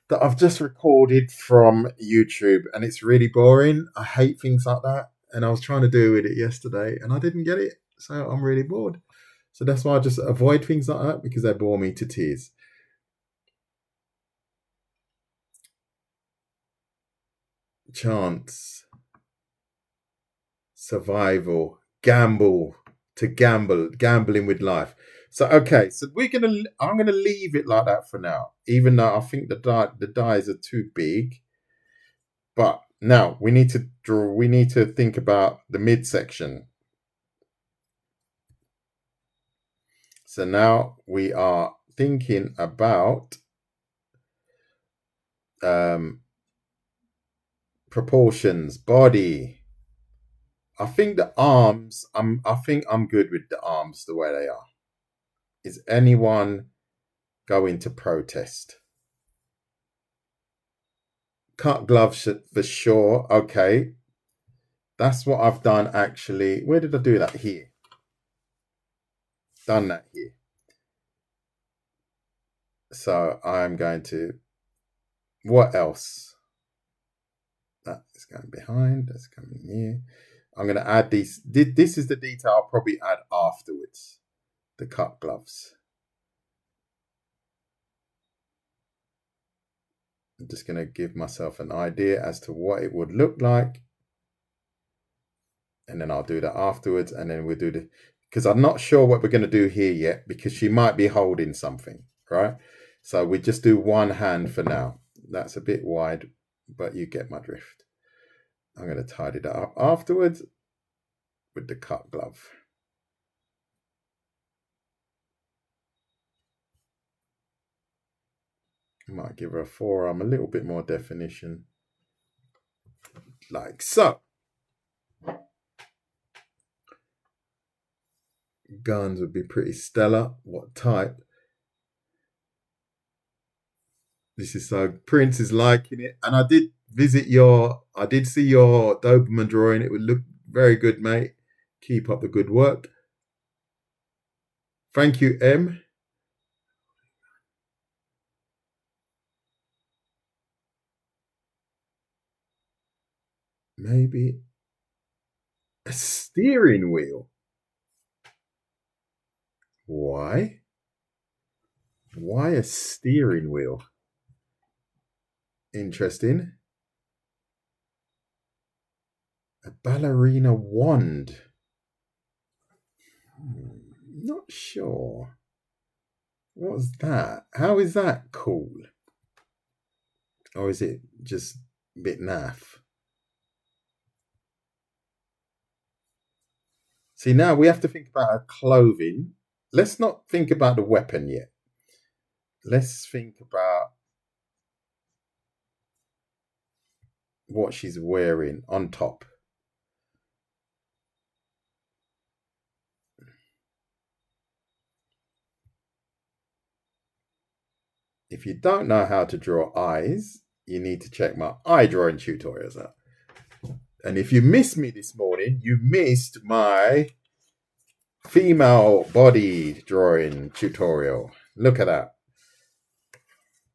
that I've just recorded from YouTube, and it's really boring. I hate things like that. And I was trying to do with it yesterday and I didn't get it. So I'm really bored. So that's why I just avoid things like that, because they bore me to tears. Chance, survival, gambling with life. So okay, so I'm gonna leave it like that for now, even though I think the dies are too big. But now we need to think about the midsection. So now we are thinking about proportions, body. I think the arms. I think I'm good with the arms the way they are. Is anyone going to protest? Cut gloves for sure. Okay, that's what I've done actually. Where did I do that? Here. Done that here. So I'm going to. What else? That is going behind. That's coming here. I'm going to add these. This is the detail I'll probably add afterwards. The cut gloves. I'm just going to give myself an idea as to what it would look like. And then I'll do that afterwards. And then we'll do the, because I'm not sure what we're going to do here yet, because she might be holding something, right? So we just do one hand for now. That's a bit wide, but you get my drift. I'm going to tidy that up afterwards with the cut glove. I might give her a forearm a little bit more definition, like so. Guns would be pretty stellar. What type? This is so. Prince is liking it, and I did see your Doberman drawing. It would look very good, mate. Keep up the good work. Thank you, M. Maybe a steering wheel. Why? Why a steering wheel? Interesting. A ballerina wand. Not sure. What's that? How is that cool? Or is it just a bit naff? See, now we have to think about her clothing. Let's not think about the weapon yet. Let's think about what she's wearing on top. If you don't know how to draw eyes, you need to check my eye drawing tutorials out. And if you missed me this morning, you missed my female body drawing tutorial. Look at that.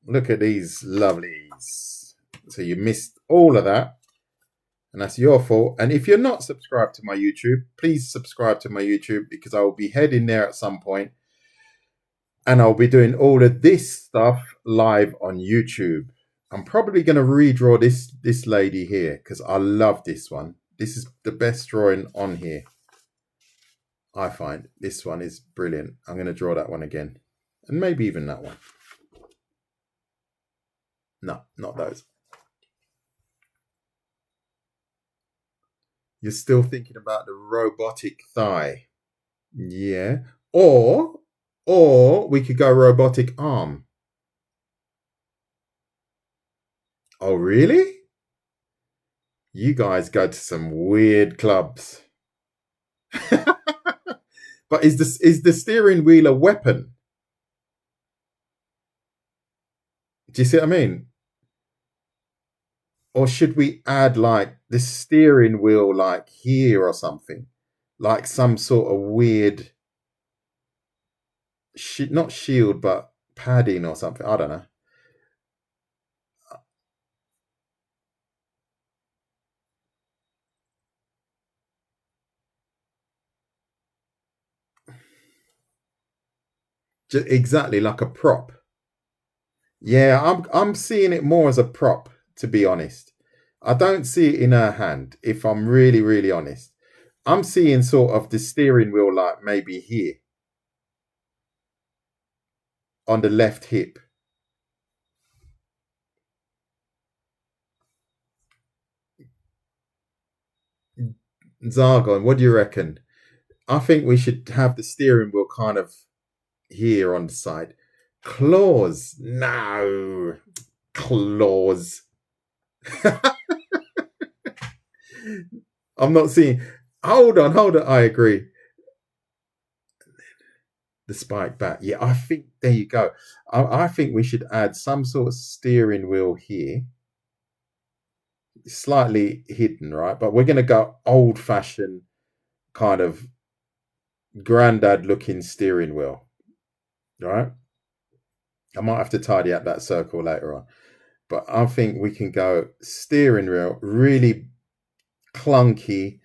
Look at these lovelies. So you missed all of that. And that's your fault. And if you're not subscribed to my YouTube, please subscribe to my YouTube, because I will be heading there at some point. And I'll be doing all of this stuff live on YouTube. I'm probably going to redraw this lady here, because I love this one. This is the best drawing on here. I find this one is brilliant. I'm going to draw that one again. And maybe even that one. No, not those. You're still thinking about the robotic thigh. Yeah. Or we could go robotic arm. Oh, really? You guys go to some weird clubs. But is the steering wheel a weapon? Do you see what I mean? Or should we add like the steering wheel like here or something? Like some sort of weird, not shield, but padding or something. I don't know. Exactly, like a prop. Yeah, I'm seeing it more as a prop, to be honest. I don't see it in her hand, if I'm really, really honest. I'm seeing sort of the steering wheel like maybe here on the left hip. Zargon, what do you reckon? I think we should have the steering wheel kind of here on the side. Claws. No. Claws. I'm not seeing. Hold on. I agree. The spike back. Yeah, I think there you go. I think we should add some sort of steering wheel here. Slightly hidden, right? But we're going to go old fashioned kind of granddad looking steering wheel, right? I might have to tidy up that circle later on. But I think we can go steering wheel, really clunky,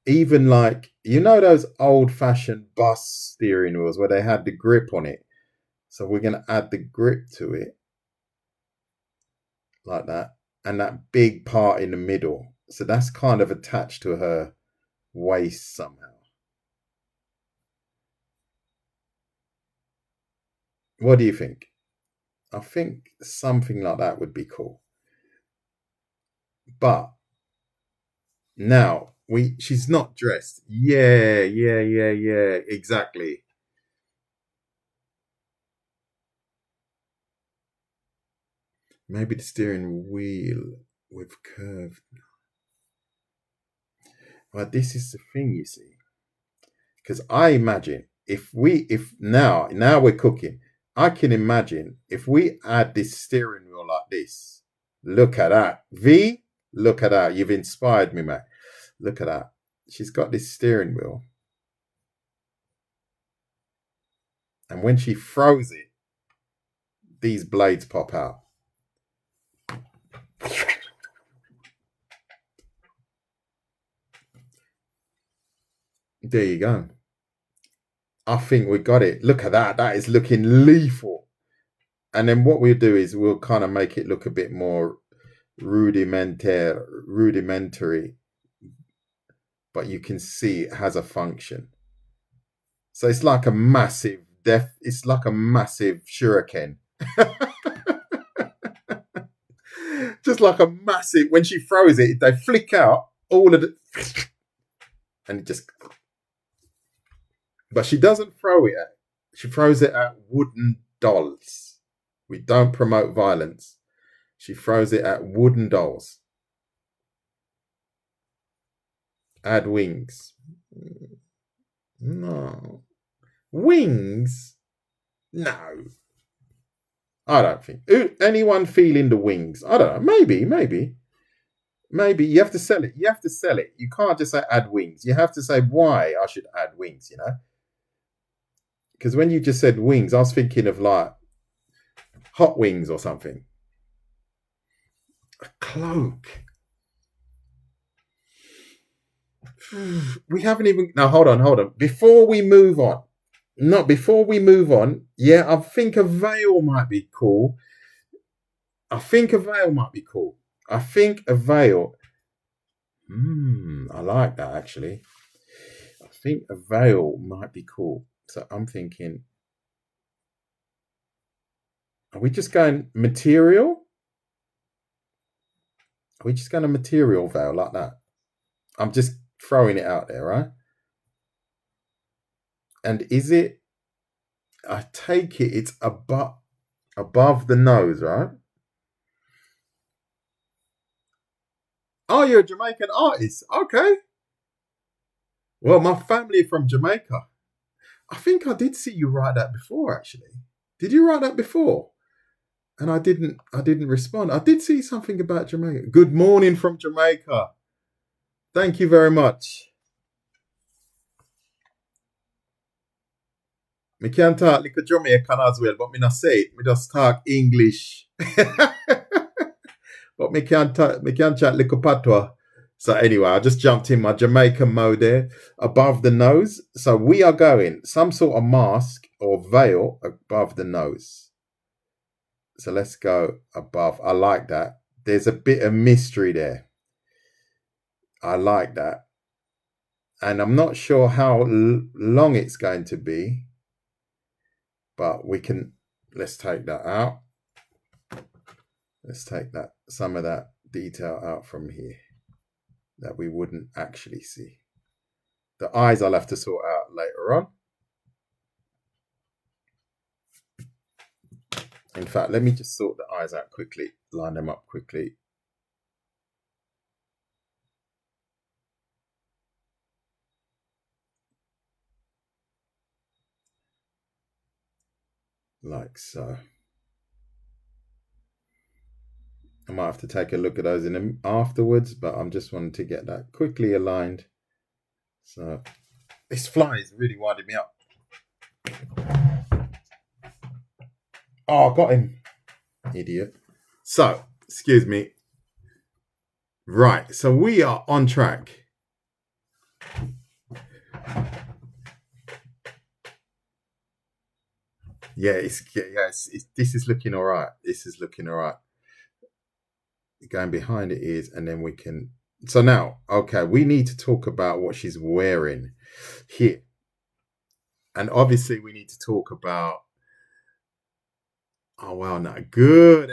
even like, you know, those old fashioned bus steering wheels where they had the grip on it. So we're going to add the grip to it like that. And that big part in the middle. So that's kind of attached to her waist somehow. What do you think? I think something like that would be cool. But now she's not dressed. Yeah, exactly. Maybe the steering wheel with curved. But this is the thing, you see. Because I imagine if now we're cooking, I can imagine if we add this steering wheel like this. Look at that. V, look at that. You've inspired me, mate. Look at that. She's got this steering wheel. And when she throws it, these blades pop out. There you go. I think we got it. Look at that. That is looking lethal. And then what we'll do is we'll kind of make it look a bit more rudimentary. But you can see it has a function. So it's like a massive it's like a massive shuriken. Just like a massive, when she throws it, they flick out all of the and it just, but she doesn't throw it at, she throws it at wooden dolls. We don't promote violence. She throws it at wooden dolls. Add wings. No. Wings? No. I don't think. Anyone feeling the wings? I don't know. Maybe. You have to sell it. You can't just say add wings. You have to say why I should add wings, you know? Because when you just said wings, I was thinking of like Hot wings or something. A cloak. We haven't even. Now, hold on. Before we move on. Not before we move on. Yeah, I think a veil might be cool. I think a veil. I like that actually. I think a veil might be cool. So I'm thinking, are we just going material? Are we just going to material veil like that? I'm just throwing it out there, right? And is it? I take it it's above the nose, right? Oh, you're a Jamaican artist. Okay. Well, my family from Jamaica. I think I did see you write that before, actually. Did you write that before? And I didn't respond. I did see something about Jamaica. Good morning from Jamaica. Thank you very much. Me can talk like a Jamaican as well, but me not say it. Me just talk English. But me can chat like a patois. So anyway, I just jumped in my Jamaican mode there, above the nose. So we are going some sort of mask or veil above the nose. So let's go above. I like that. There's a bit of mystery there. I like that. And I'm not sure how long it's going to be, but let's take that out. Let's take some of that detail out from here that we wouldn't actually see. The eyes I'll have to sort out later on. In fact, let me just sort the eyes out quickly, line them up quickly. Like so. I might have to take a look at those afterwards, but I'm just wanting to get that quickly aligned. So this fly is really winding me up. Oh, I got him. Idiot. So, excuse me. Right, so we are on track. This is looking all right. Going behind the ears, and then we can. So now, okay, we need to talk about what she's wearing here, and obviously we need to talk about. Oh well, no, good.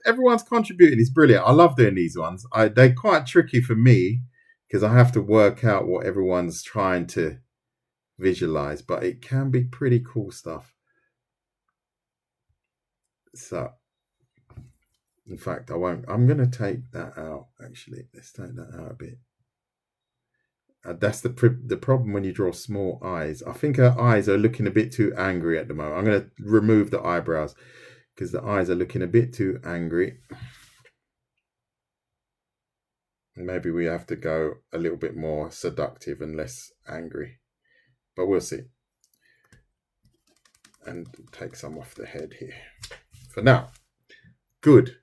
Everyone's contributing. It's brilliant. I love doing these ones. They're quite tricky for me because I have to work out what everyone's trying to visualize, but it can be pretty cool stuff. So, in fact, I won't. I'm going to take that out. Actually, let's take that out a bit. That's the problem when you draw small eyes. I think her eyes are looking a bit too angry at the moment. I'm going to remove the eyebrows because the eyes are looking a bit too angry. Maybe we have to go a little bit more seductive and less angry, but we'll see. And take some off the head here for now. Good.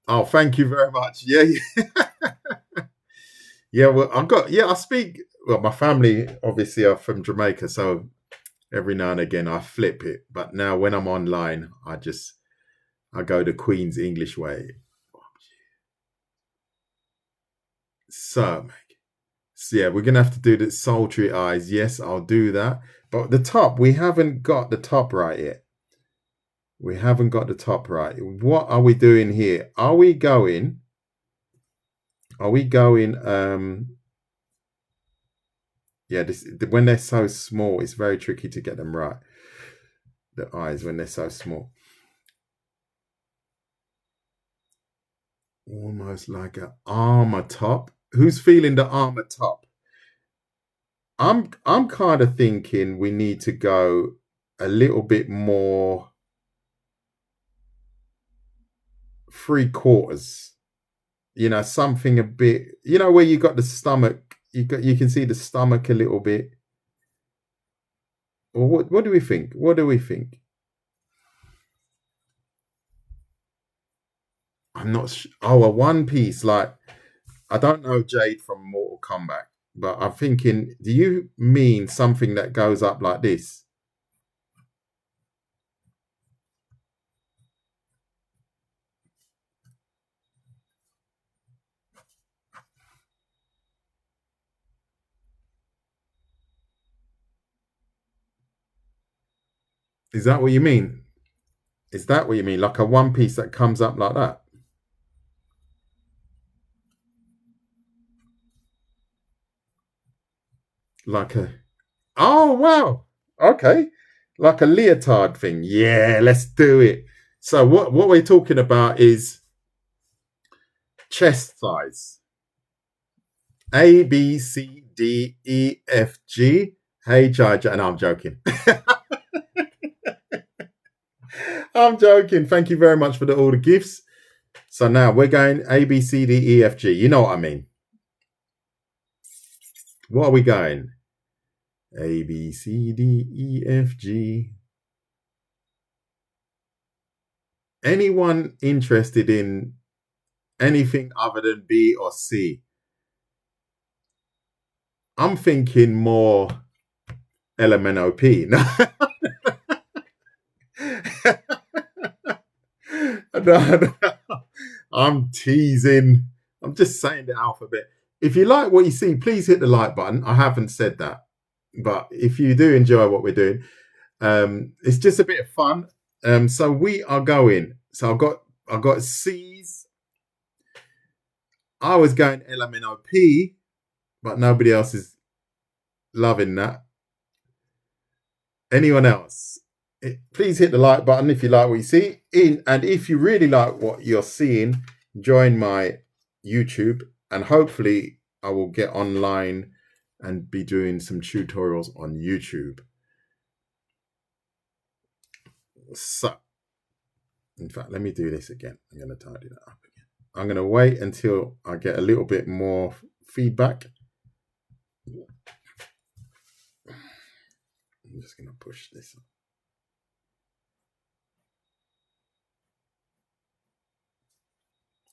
Oh, thank you very much. Yeah. Yeah, well, I speak, well, my family obviously are from Jamaica, so every now and again I flip it. But now when I'm online, I go the Queen's English way. So yeah, we're going to have to do the sultry eyes. Yes, I'll do that. But the top, we haven't got the top right yet. What are we doing here? Are we going, when they're so small, it's very tricky to get them right. The eyes, when they're so small. Almost like an armor top. Who's feeling the armor top? I'm kind of thinking we need to go a little bit more 3/4. Something a bit, where you got the stomach, you can see the stomach a little bit. Or what do we think? What do we think? I'm not. Oh, a One Piece. Like I don't know Jade from Mortal Kombat, but I'm thinking. Do you mean something that goes up like this? Is that what you mean? Is that what you mean? Like a One Piece that comes up like that? Like a. Oh wow. Okay. Like a leotard thing. Yeah, let's do it. So what we're talking about is chest size. A B C D E F G H I J. And I'm joking. I'm joking. Thank you very much for all the gifts. So now we're going A B C D E F G. You know what I mean? What are we going? A B C D E F G. Anyone interested in anything other than B or C? I'm thinking more LMNOP. No, I'm teasing. I'm just saying the alphabet. If you like what you see, please hit the like button. I haven't said that, but if you do enjoy what we're doing, it's just a bit of fun. So we are going. So I've got C's. I was going LMNOP, but nobody else is loving that. Anyone else? Please hit the like button if you like what you see. And if you really like what you're seeing, join my YouTube, and hopefully I will get online and be doing some tutorials on YouTube. So, in fact, let me do this again. I'm going to tidy that up again. I'm going to wait until I get a little bit more feedback. I'm just going to push this up.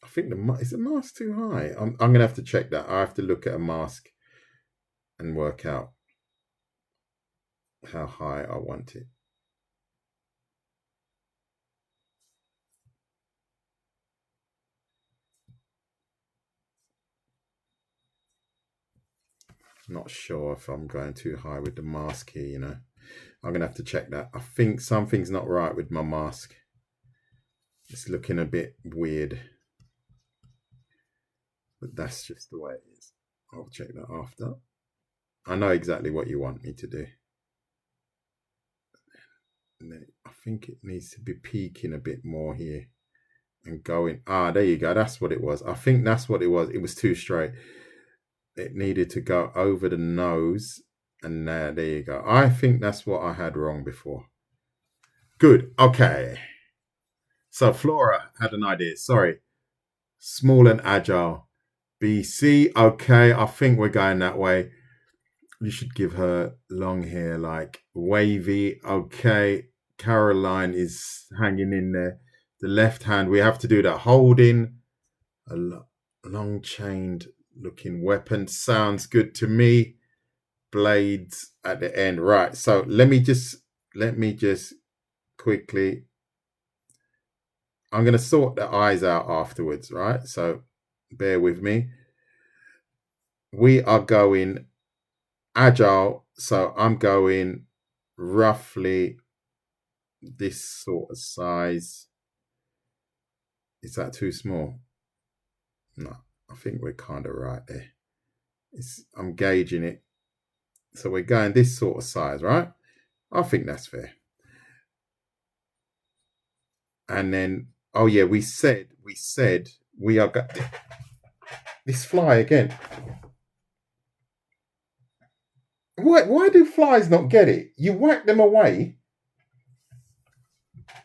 I think is the mask too high? I'm going to have to check that. I have to look at a mask and work out how high I want it. Not sure if I'm going too high with the mask here, I'm going to have to check that. I think something's not right with my mask. It's looking a bit weird. But that's just the way it is. I'll check that after. I know exactly what you want me to do. I think it needs to be peaking a bit more here and going. There you go. That's what it was. I think that's what it was. It was too straight. It needed to go over the nose. And there you go. I think that's what I had wrong before. Good. Okay. So Flora had an idea. Sorry. Small and agile. BC. Okay. I think we're going that way. You should give her long hair, like wavy. Okay. Caroline is hanging in there. The left hand, we have to do that holding. A long chained looking weapon. Sounds good to me. Blades at the end. Right. So let me just quickly. I'm going to sort the eyes out afterwards, right? So bear with me. We are going agile. So I'm going roughly this sort of size. Is that too small? No, I think we're kind of right there. I'm gauging it. So we're going this sort of size, right? I think that's fair. And then, oh yeah, we said we are this fly again. Why do flies not get it? You whack them away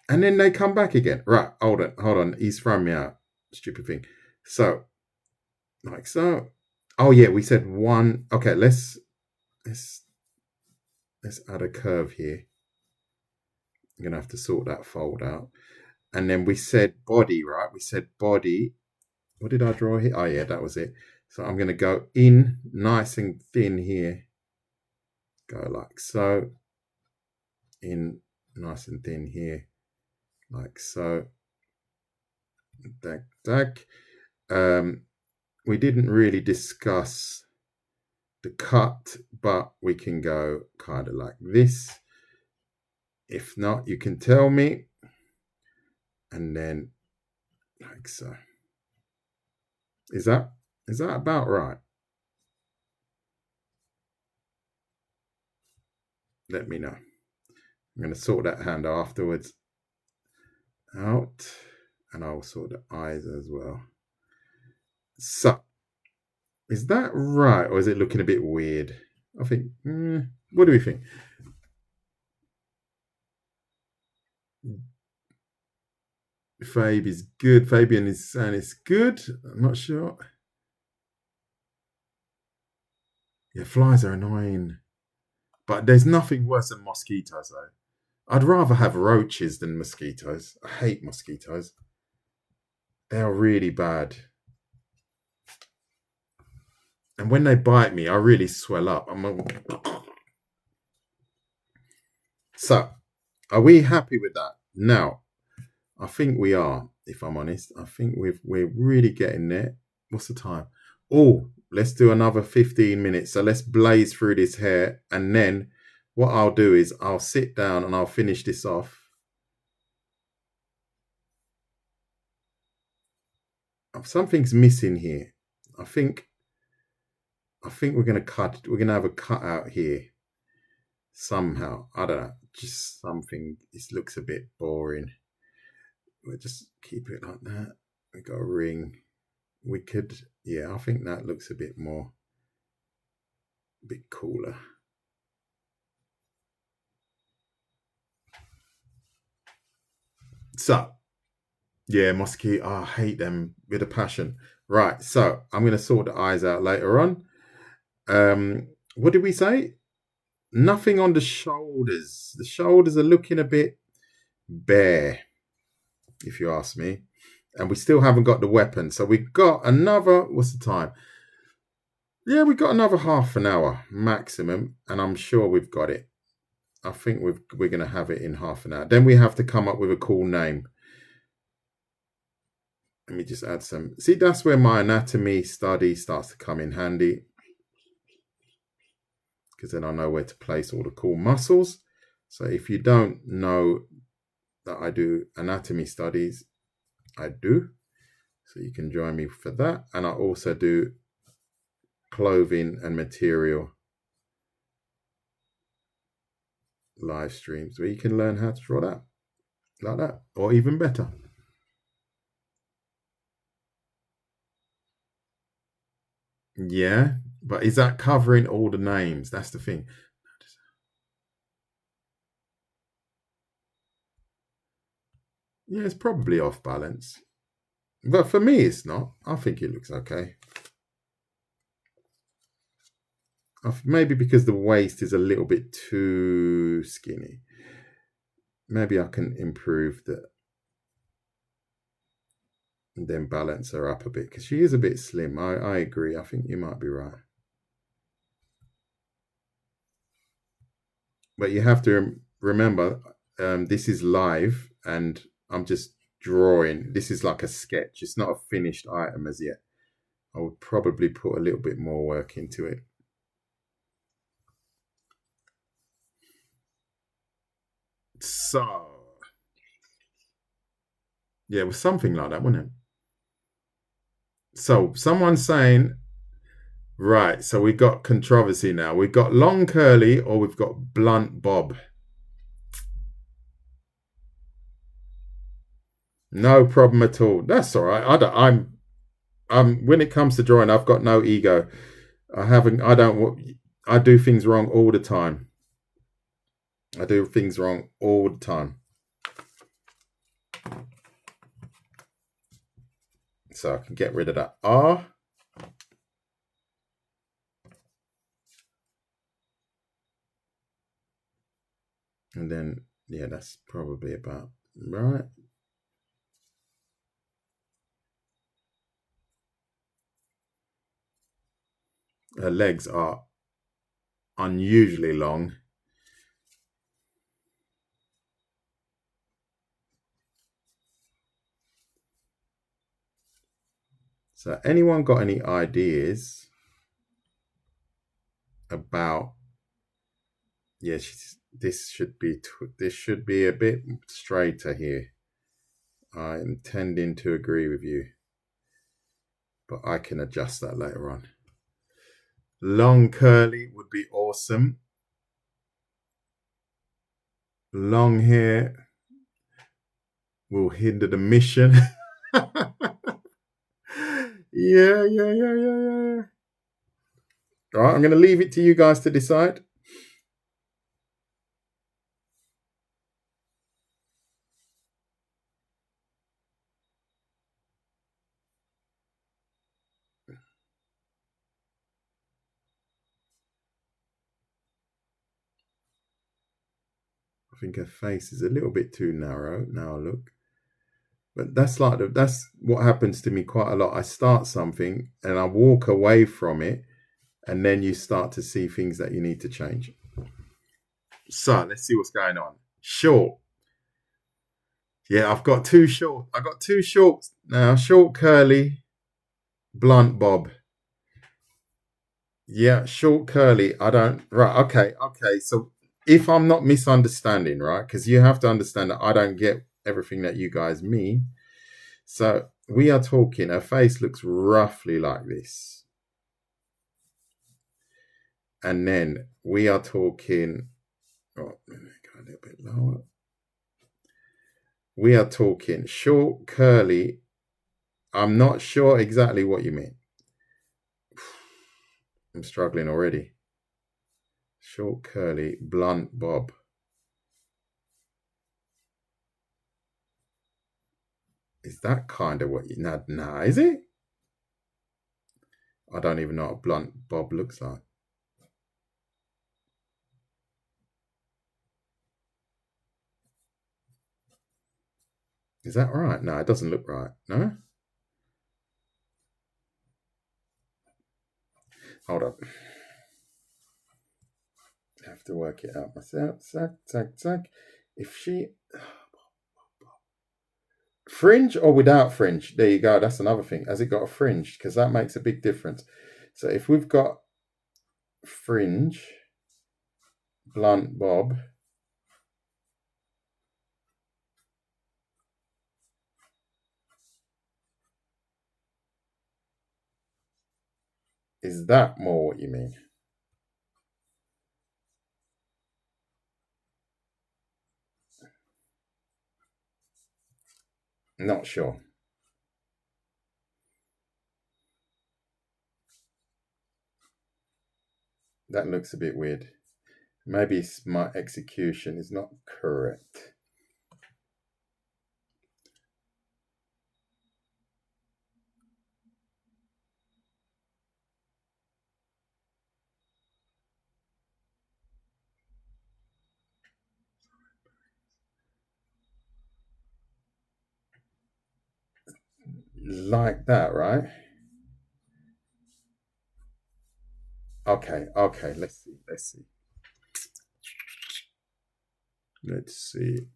and then they come back again. Right, hold on. He's thrown me out. Stupid thing. So, like so. Oh yeah, we said one. Okay, let's let's add a curve here. I'm going to have to sort that fold out. And then we said body, right? We said body. What did I draw here? Oh, yeah, that was it. So I'm going to go in nice and thin here. Go like so. In nice and thin here. Like so. Dack. We didn't really discuss the cut, but we can go kind of like this. If not, you can tell me. And then like so. Is that about right? Let me know. I'm going to sort that hand afterwards out, and I'll sort the eyes as well. So, is that right, or is it looking a bit weird? I think, what do we think? Fabe is good. Fabian is saying it's good. I'm not sure. Yeah, flies are annoying. But there's nothing worse than mosquitoes, though. I'd rather have roaches than mosquitoes. I hate mosquitoes. They are really bad. And when they bite me, I really swell up. So, are we happy with that? Now, I think we are, if I'm honest. I think we're really getting there. What's the time? Oh, let's do another 15 minutes. So let's blaze through this hair. And then what I'll do is I'll sit down and I'll finish this off. Something's missing here. I think we're gonna have a cut out here somehow. I don't know. Just something. This looks a bit boring. We'll just keep it like that. We got a ring. We could, yeah, I think that looks a bit cooler. So, yeah, mosquito. Oh, I hate them with a passion. Right, so I'm going to sort the eyes out later on. What did we say? Nothing on the shoulders. The shoulders are looking a bit bare, if you ask me. And we still haven't got the weapon. So we got another, what's the time? Yeah, we got another half an hour maximum. And I'm sure we've got it. I think we're going to have it in half an hour. Then we have to come up with a cool name. Let me just add some. See, that's where my anatomy study starts to come in handy. Because then I know where to place all the cool muscles. So if you don't know that I do anatomy studies, I do. So you can join me for that. And I also do clothing and material live streams where you can learn how to draw that like that, or even better. Yeah, but is that covering all the names? That's the thing. Yeah, it's probably off balance. But for me, it's not. I think it looks okay. Maybe because the waist is a little bit too skinny. Maybe I can improve that and then balance her up a bit because she is a bit slim. I agree. I think you might be right. But you have to remember, this is live and I'm just drawing. This is like a sketch. It's not a finished item as yet. I would probably put a little bit more work into it. So, yeah, it was something like that, wasn't it? So, someone's saying, right, so we've got controversy now. We've got long curly or we've got blunt bob. No problem at all. That's all right. I'm when it comes to drawing, I've got no ego. I do things wrong all the time. I do things wrong all the time. So I can get rid of that R. And then, yeah, that's probably about right. Her legs are unusually long. So, anyone got any ideas about? Yeah, this should be a bit straighter here. I'm tending to agree with you, but I can adjust that later on. Long curly would be awesome. Long hair will hinder the mission. Yeah. All right, I'm going to leave it to you guys to decide. I think her face is a little bit too narrow. Now look. But that's what happens to me quite a lot. I start something and I walk away from it, and then you start to see things that you need to change. So let's see what's going on. Short. Yeah, I've got two short. I got two shorts now. Short curly, blunt bob. Yeah, short curly. I don't. Right. Okay. So if I'm not misunderstanding, right, because you have to understand that I don't get everything that you guys mean. So we are talking. Her face looks roughly like this, and then we are talking. Oh, let me go a little bit lower. We are talking short curly. I'm not sure exactly what you mean. I'm struggling already. Short curly, blunt bob. Is that kind of what you... Nah, is it? I don't even know what blunt bob looks like. Is that right? No, it doesn't look right. No? Hold up. I have to work it out myself. Zack. If she... Fringe or without fringe? There you go. That's another thing. Has it got a fringe? Because that makes a big difference. So if we've got fringe, blunt bob, is that more what you mean? Not sure. That looks a bit weird. Maybe my execution is not correct. Like that, right? Okay. Let's see. Let's see.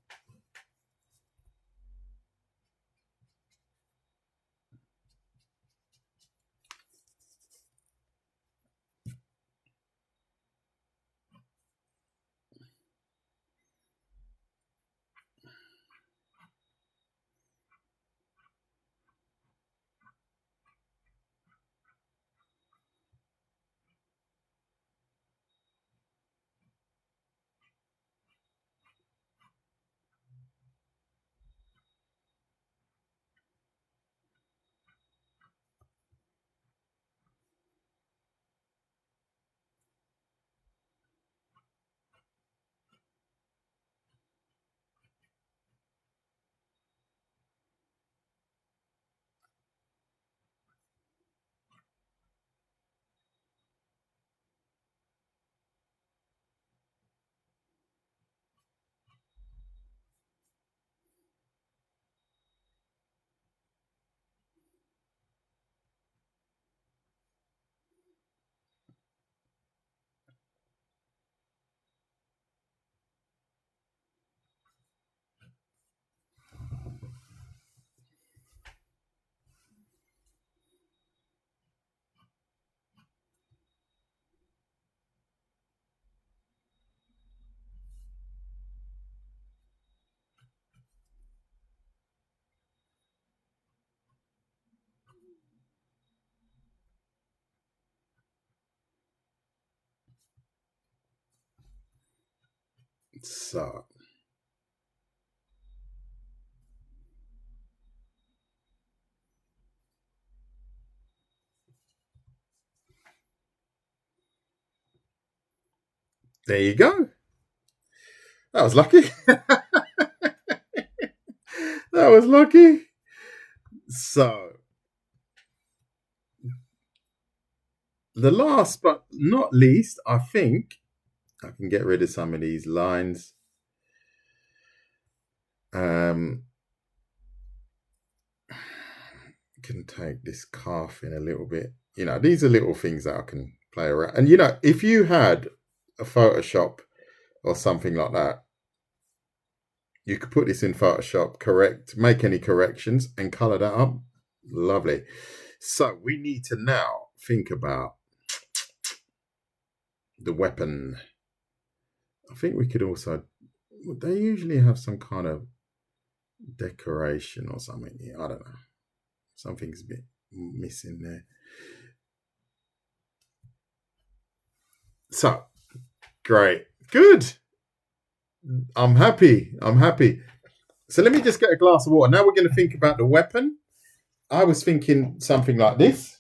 So there you go. That was lucky. That was lucky. So the last but not least, I think I can get rid of some of these lines. Um, can take this calf in a little bit. You know, these are little things that I can play around. And you know, if you had a Photoshop or something like that, you could put this in Photoshop, correct, make any corrections, and color that up. Lovely. So we need to now think about the weapon. I think we could also. They usually have some kind of decoration or something here. I don't know. Something's a bit missing there. So great, good. I'm happy. I'm happy. So let me just get a glass of water. Now we're going to think about the weapon. I was thinking something like this.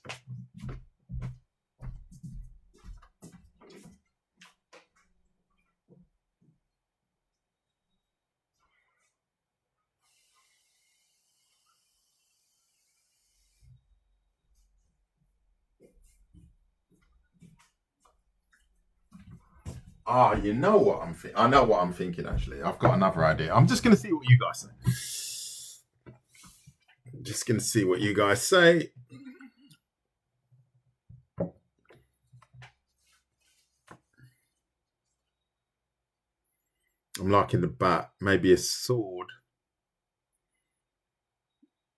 Ah, you know what I'm thinking. I know what I'm thinking. Actually, I've got another idea. I'm just going to see what you guys say. Just going to see what you guys say. I'm liking the bat. Maybe a sword.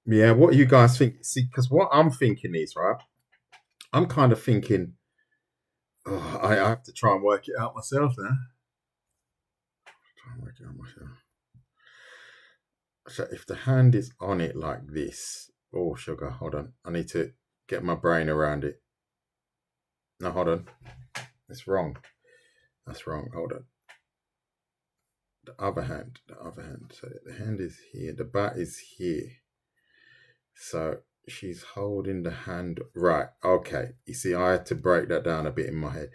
Yeah, what you guys think? See, because what I'm thinking is, right, I'm kind of thinking, oh, I have to try and work it out myself now. Try and work it out myself. So if the hand is on it like this, oh, sugar, hold on. I need to get my brain around it. No, hold on. It's wrong. That's wrong. Hold on. The other hand. The other hand. So the hand is here. The bat is here. So she's holding the hand. Right. Okay. You see, I had to break that down a bit in my head.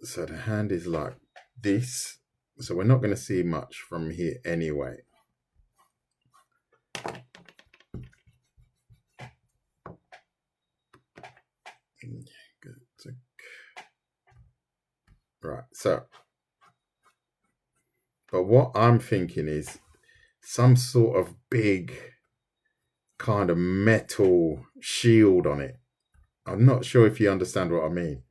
So the hand is like this. So we're not going to see much from here anyway. Right. So, but what I'm thinking is some sort of big kind of metal shield on it. I'm not sure if you understand what I mean.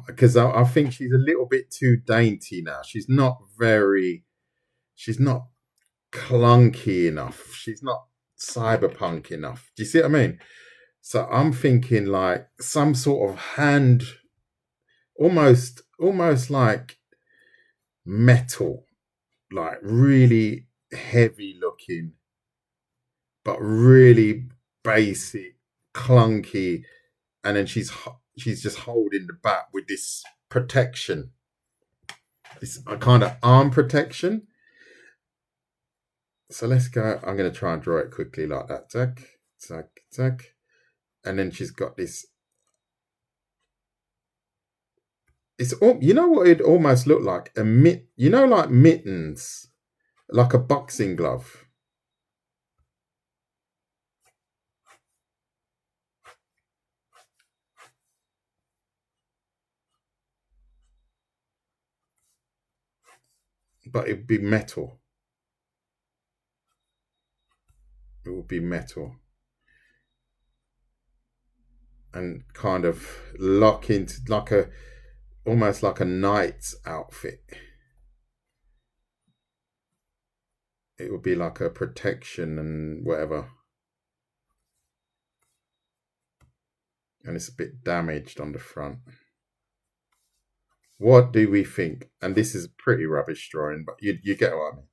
Because I think she's a little bit too dainty now. She's not clunky enough. She's not cyberpunk enough. Do you see what I mean? So I'm thinking like some sort of hand, almost like metal, like really heavy looking, but really basic, clunky, and then she's just holding the bat with this protection, this kind of arm protection. So let's go. I'm going to try and draw it quickly like that. Tack, tack, tack, and then she's got this. It's all, you know what it almost looked like you know, like mittens, like a boxing glove. But it'd be metal. It would be metal. And kind of lock into like a almost like a knight's outfit. It would be like a protection and whatever. And it's a bit damaged on the front. What do we think? And this is a pretty rubbish drawing, but you get what I mean.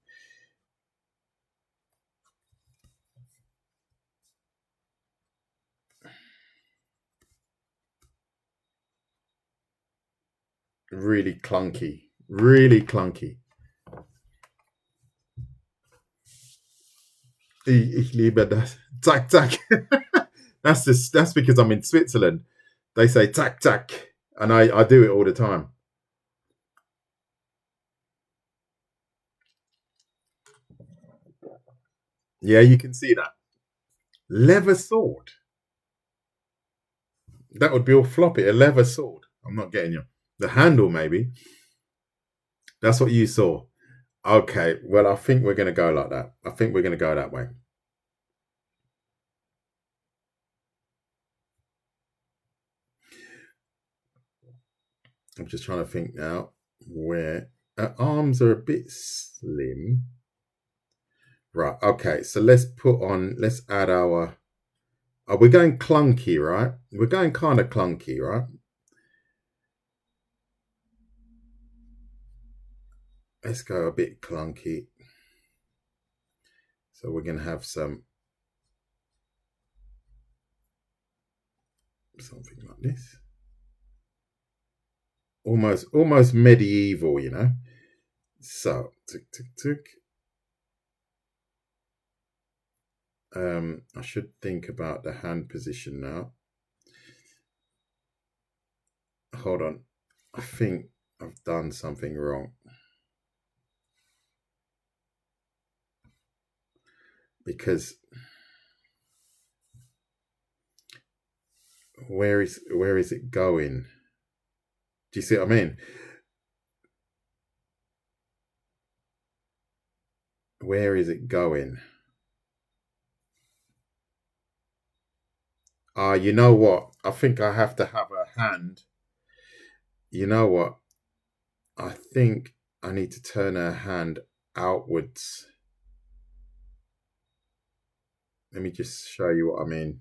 Really clunky. Really clunky. Ich liebe das. Zack, zack. That's because I'm in Switzerland. They say tack, tack. And I do it all the time. Yeah, you can see that. Leather sword. That would be all floppy. A leather sword. I'm not getting you. The handle, maybe. That's what you saw. Okay. Well, I think we're going to go like that. I think we're going to go that way. I'm just trying to think now where arms are a bit slim. Right. Okay. So let's add our. We're going clunky, right? We're going kind of clunky, right? Let's go a bit clunky. So we're going to have something like this. Almost medieval, you know. So tick tick tick. I should think about the hand position now. Hold on. I think I've done something wrong. Because where is it going? Do you see what I mean? Where is it going? You know what? I think I have to have a hand. You know what? I think I need to turn her hand outwards. Let me just show you what I mean.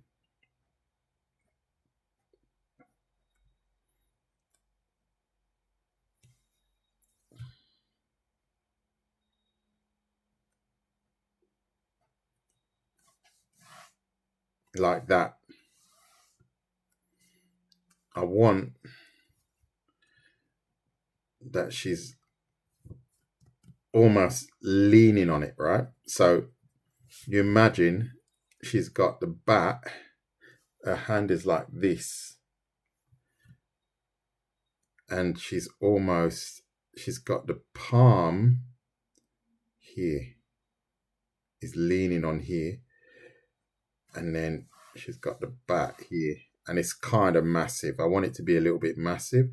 Like that. I want that she's almost leaning on it, right? So you imagine she's got the bat, her hand is like this, and she's got the palm here, is leaning on here, and then she's got the bat here, and it's kind of massive. I want it to be a little bit massive.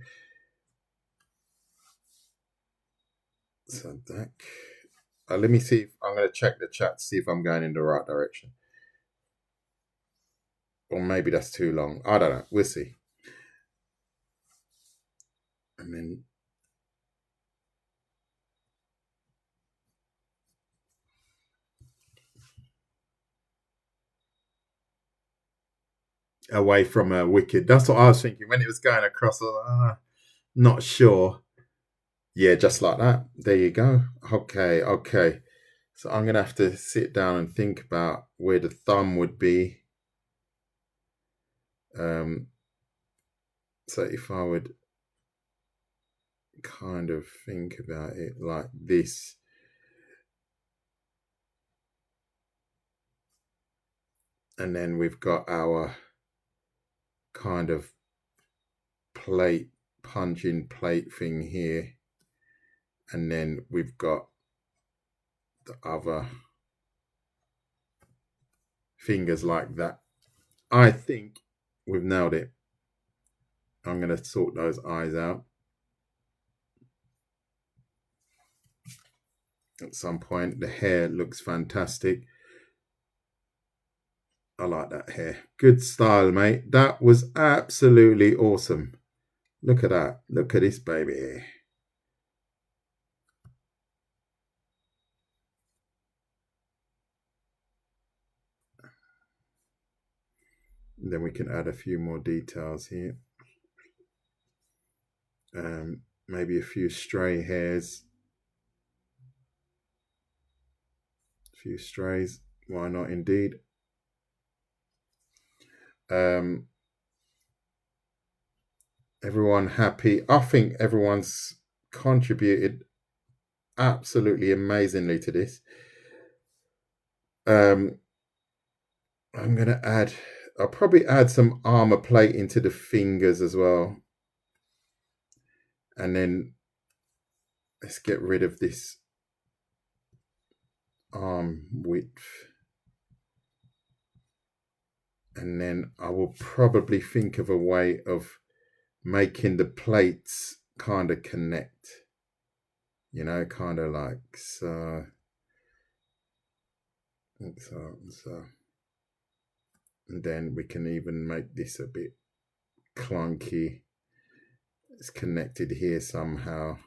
So that. Let me see if I'm going to check the chat to see if I'm going in the right direction. Or maybe that's too long. I don't know. We'll see. And then away from a wicked. That's what I was thinking when it was going across. Not sure. Yeah, just like that. There you go. Okay, okay. So I'm going to have to sit down and think about where the thumb would be. So if I would kind of think about it like this. And then we've got our kind of punching plate thing here. And then we've got the other fingers like that. I think we've nailed it. I'm going to sort those eyes out at some point. The hair looks fantastic. I like that hair. Good style, mate. That was absolutely awesome. Look at that. Look at this baby. And then we can add a few more details here. Maybe a few stray hairs. A few strays. Why not indeed? Everyone happy? I think everyone's contributed absolutely amazingly to this. I'm going to I'll probably add some armor plate into the fingers as well. And then let's get rid of this arm width. And then I will probably think of a way of making the plates kind of connect. You know, kind of like so. So. And then we can even make this a bit clunky. It's connected here somehow.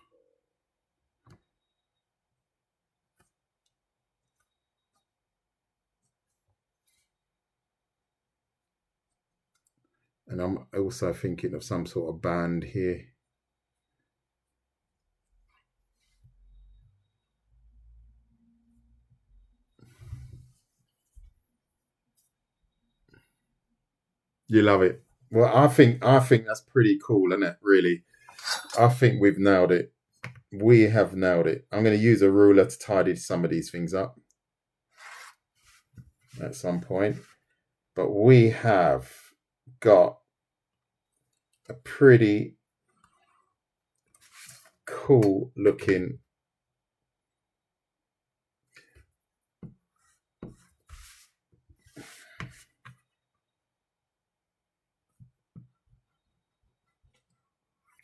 And I'm also thinking of some sort of band here. You love it. Well, I think that's pretty cool, isn't it? Really, I think we've nailed it. We have nailed it. I'm going to use a ruler to tidy some of these things up at some point, but we have got a pretty cool looking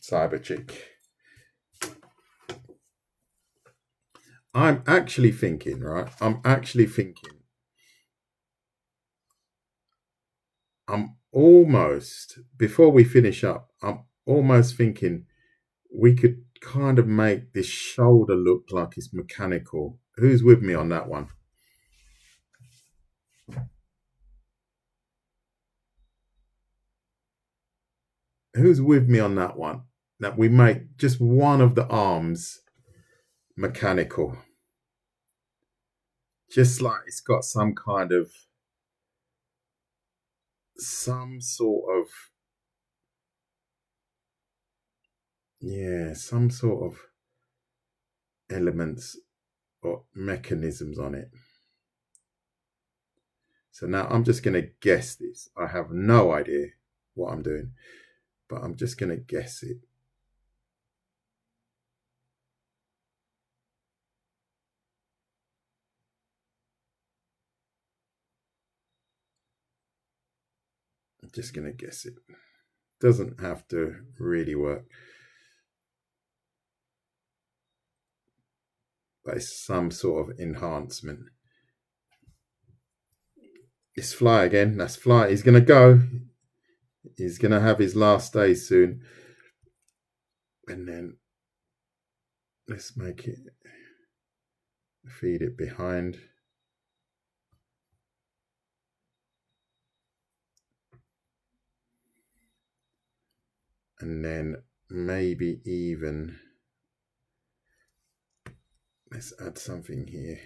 cyber chick. I'm actually thinking, right? I'm almost, before we finish up, I'm almost thinking we could kind of make this shoulder look like it's mechanical. Who's with me on that one? Who's with me on that one? That we make just one of the arms mechanical. Just like it's got some sort of elements or mechanisms on it. So now I'm just going to guess this. I have no idea what I'm doing, but I'm just going to guess it. I'm just going to guess it. Doesn't have to really work. But it's some sort of enhancement. It's Fly again. That's Fly. He's going to go. He's going to have his last day soon. And then let's make it, feed it behind. And then maybe even, let's add something here.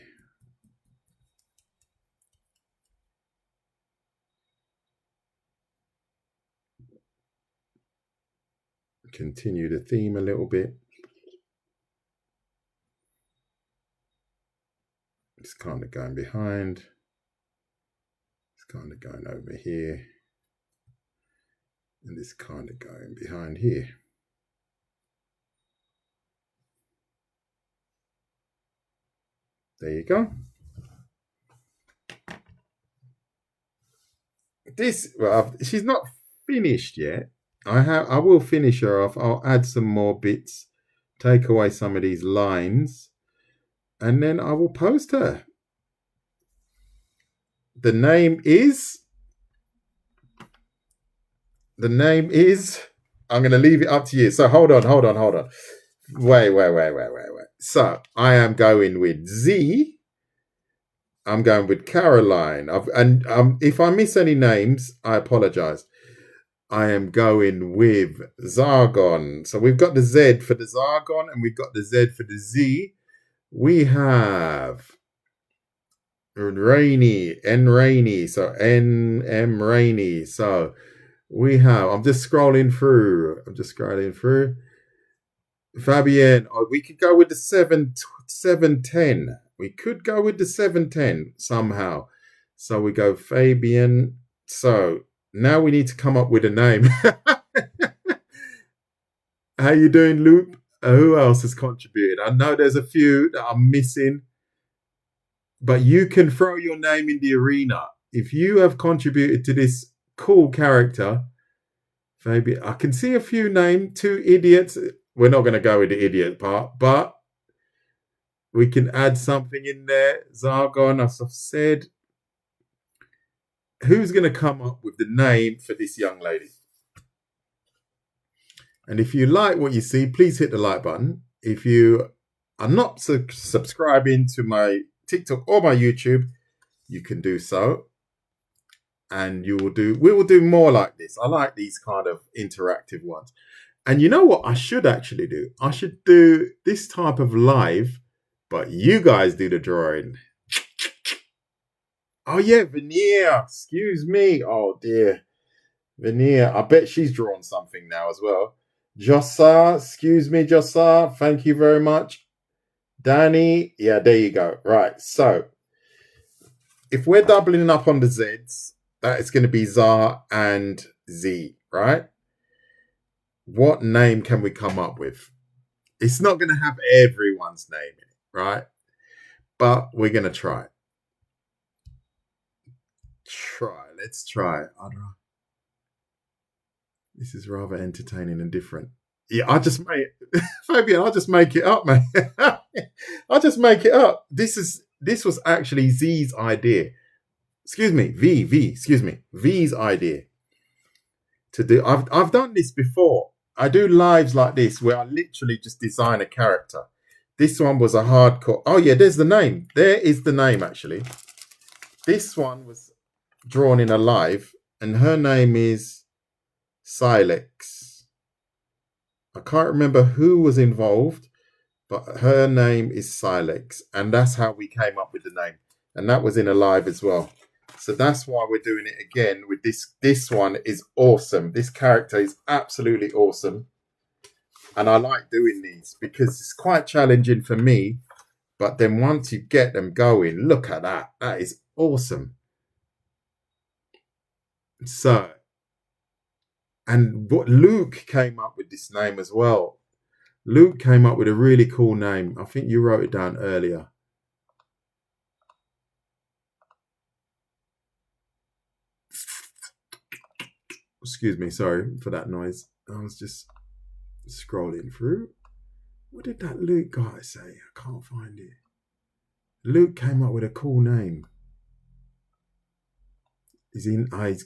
Continue the theme a little bit. It's kind of going behind. It's kind of going over here. And it's kind of going behind here. There you go. She's not finished yet. I will finish her off. I'll add some more bits, take away some of these lines, and then I will post her. The name is. I'm going to leave it up to you. So hold on. Wait. So I am going with Z. I'm going with Caroline. If I miss any names, I apologize. I am going with Zargon. So we've got the Z for the Zargon and we've got the Z for the Z. We have Rainy, N Rainy. So M Rainy. So we have, I'm just scrolling through. Fabienne. Oh, we could go with the 710. We could go with the 710 somehow. So we go Fabian. So now we need to come up with a name. How you doing, Luke? Who else has contributed? I know there's a few that I'm missing, but you can throw your name in the arena. If you have contributed to this cool character, Fabian, I can see a few names, two idiots. We're not going to go with the idiot part, but we can add something in there. Zargon, as I've said. Who's going to come up with the name for this young lady? And if you like what you see, please hit the like button. If you are not subscribing to my TikTok or my YouTube, you can do so. And we will do more like this. I like these kind of interactive ones. And you know what I should actually do? I should do this type of live, but you guys do the drawing. Oh yeah, Veneer. Excuse me. Oh dear. Veneer. I bet she's drawn something now as well. Jossa, excuse me, Jossa. Thank you very much. Danny. Yeah, there you go. Right. So if we're doubling up on the Zs, that is going to be Zar and Z, right? What name can we come up with? It's not going to have everyone's name in it, right? But we're going to try. Let's try. I don't know. This is rather entertaining and different. Yeah, I just made Fabian. I'll just make it up, man. I'll just make it up. This was actually Z's idea. Excuse me, V. Excuse me, V's idea to do. I've done this before. I do lives like this where I literally just design a character. This one was a hardcore. Oh yeah, there's the name. There is the name actually. This one was drawn in a live, and her name is Silex. I can't remember who was involved, but her name is Silex, and that's how we came up with the name. And that was in a live as well. So that's why we're doing it again with this. This one is awesome. This character is absolutely awesome. And I like doing these because it's quite challenging for me. But then once you get them going, look at that. That is awesome. So, and what Luke came up with this name as well. Luke came up with a really cool name. I think you wrote it down earlier. Excuse me, sorry for that noise. I was just scrolling through. What did that Luke guy say? I can't find it. Luke came up with a cool name. Is he?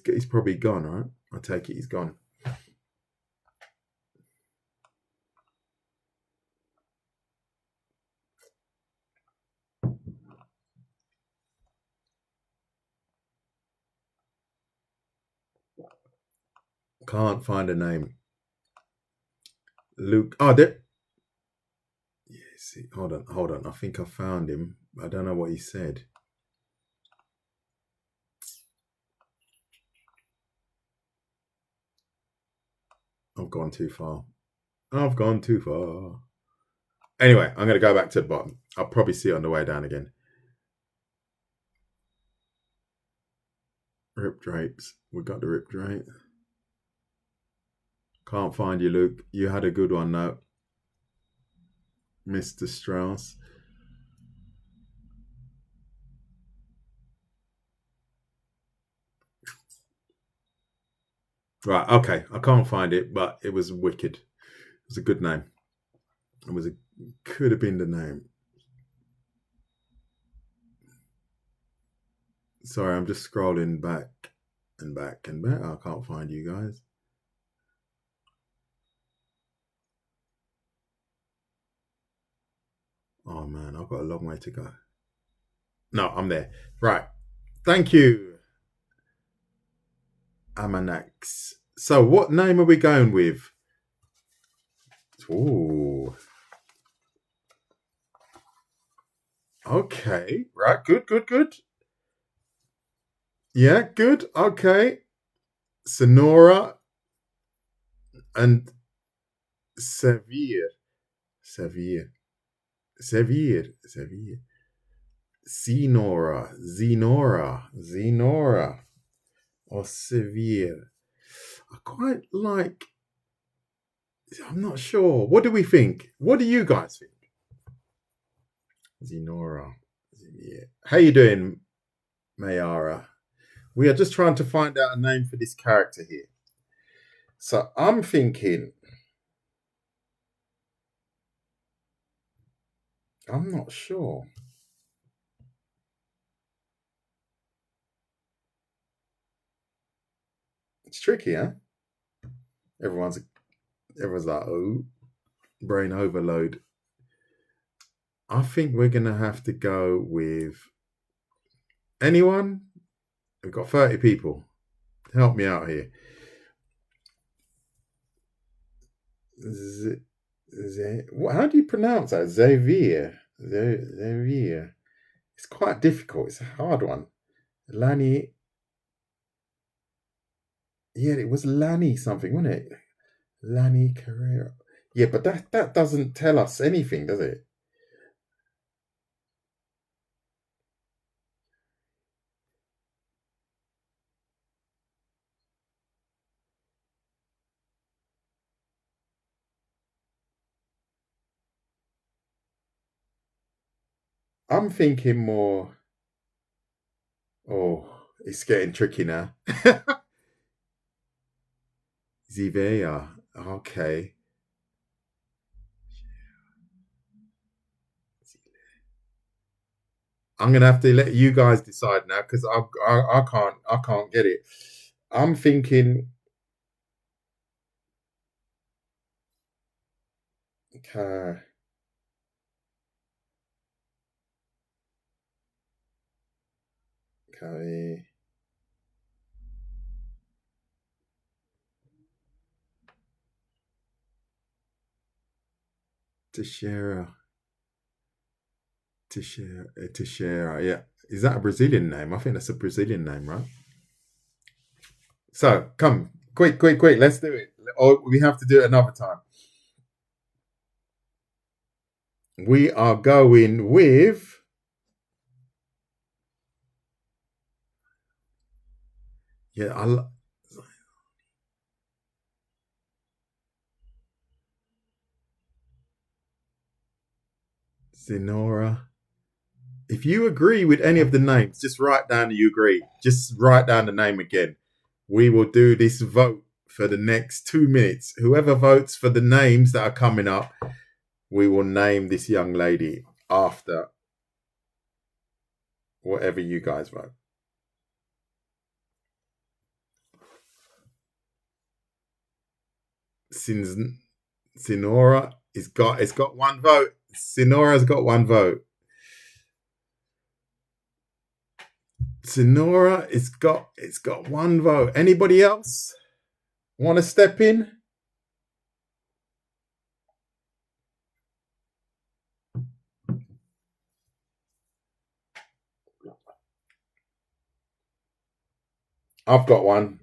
He's probably gone, right? I take it he's gone. Can't find a name. Luke. Oh, there. Yes. Hold on. I think I found him. I don't know what he said. I've gone too far. Anyway, I'm going to go back to the bottom. I'll probably see it on the way down again. Rip drapes. We got the rip drape. Can't find you, Luke. You had a good one, though. Mr. Strauss. Right, okay. I can't find it, but it was wicked. It was a good name. Could have been the name. Sorry, I'm just scrolling back and back and back. I can't find you guys. Oh man, I've got a long way to go. No, I'm there. Right. Thank you, Amanax. So, what name are we going with? Ooh. Okay. Right. Good. Yeah, good. Okay. Zinora and Severe. Severe. Severe. Severe. Zinora. Or severe. I quite like. I'm not sure. What do we think? What do you guys think? Zinora. Severe. How you doing, Mayara? We are just trying to find out a name for this character here. So I'm thinking. I'm not sure. It's tricky, huh? Everyone's like, oh, brain overload. I think we're gonna have to go with anyone. We've got 30 people. Help me out here. How do you pronounce that? Xavier. Xavier. It's quite difficult. It's a hard one. Lani. Yeah, it was Lani something, wasn't it? Lani Carrera. Yeah, but that doesn't tell us anything, does it? I'm thinking more. Oh, it's getting tricky now. Zivea. Okay. I'm gonna have to let you guys decide now because I can't get it. I'm thinking. Okay. Okay. Teixeira. Teixeira. Yeah. Is that a Brazilian name? I think that's a Brazilian name, right? So come, quick. Let's do it. Or we have to do it another time. We are going with. Yeah, Zinora. If you agree with any of the names, just write down that you agree. Just write down the name again. We will do this vote for the next 2 minutes. Whoever votes for the names that are coming up, we will name this young lady after whatever you guys vote. Zinora it's got one vote. Zinora's got one vote. Zinora it's got one vote. Anybody else want to step in? I've got one.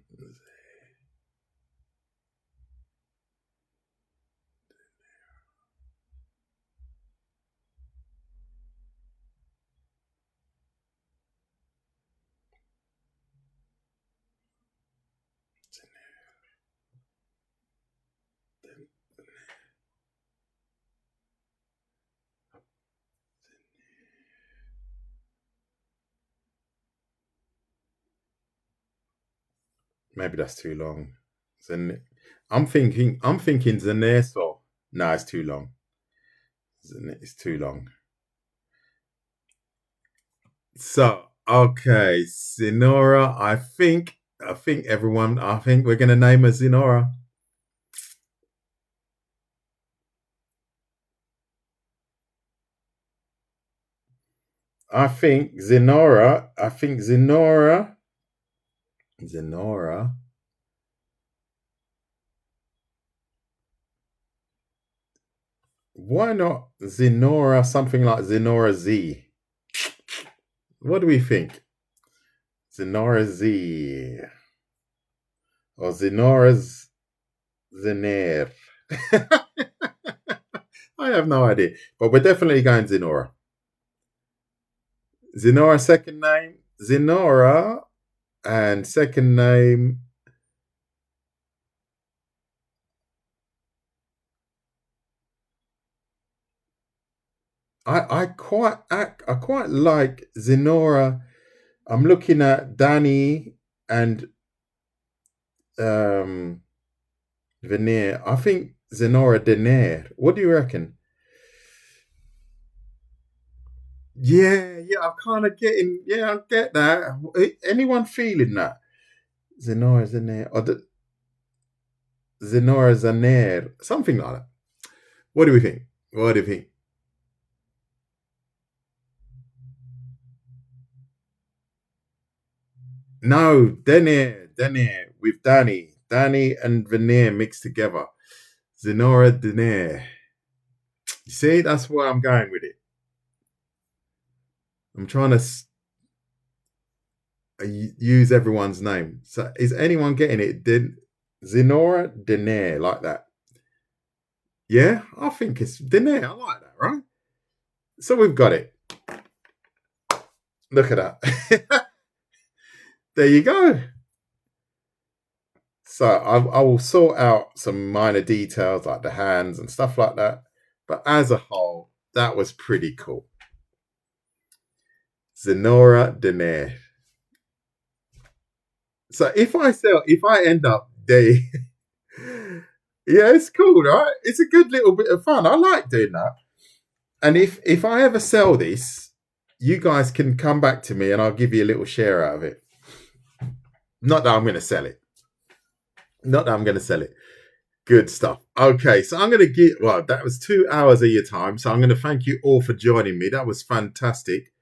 Maybe that's too long. I'm thinking Zaneso. No, it's too long. It's too long. So okay, Zinora. I think everyone. I think we're gonna name her Zinora. I think Zinora. Zinora. Why not Zinora? Something like Zinora Z. What do we think? Zinora Z or Zinora's Denere. I have no idea. But we're definitely going Zinora. Zinora, second name. Zinora, and second name. I quite like Zinora. I'm looking at Danny and um Veneer. I think Zinora Denere. What do you reckon? Yeah, I'm kind of getting. Yeah, I get that. Anyone feeling that? Zinora Zanere or Zinora Zanere, something like that. What do we think? What do you think? No, Denere with Danny and Veneer mixed together. Zinora Denere. You see, that's where I'm going with it. I'm trying to use everyone's name. So, is anyone getting it? Zinora Denere like that? Yeah, I think it's Denere. I like that, right? So we've got it. Look at that. There you go. So I will sort out some minor details like the hands and stuff like that. But as a whole, that was pretty cool. Zenora Denere. So if I end up day, yeah, it's cool, right? It's a good little bit of fun. I like doing that. And if I ever sell this, you guys can come back to me and I'll give you a little share out of it. Not that I'm going to sell it. Not that I'm going to sell it. Good stuff. Okay, so I'm going to give, well, that was 2 hours of your time. So I'm going to thank you all for joining me. That was fantastic.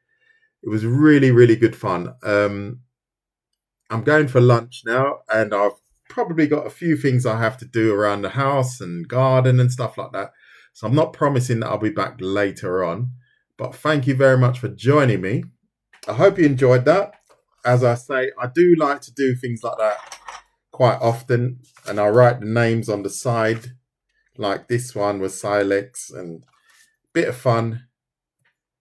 It was really, really good fun. I'm going for lunch now, and I've probably got a few things I have to do around the house and garden and stuff like that. So I'm not promising that I'll be back later on. But thank you very much for joining me. I hope you enjoyed that. As I say, I do like to do things like that quite often, and I write the names on the side, like this one was Silex, and bit of fun.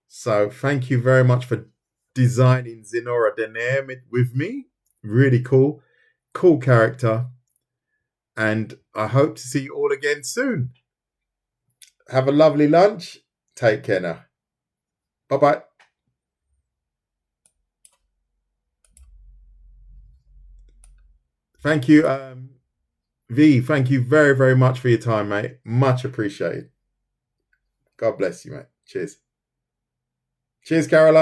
So thank you very much for designing Zinora Denere with me. Really cool character, and I hope to see you all again soon. Have a lovely lunch. Take care now. Bye bye. Thank you, V. Thank you very, very much for your time, mate. Much appreciated. God bless you, mate. Cheers. Cheers, Caroline.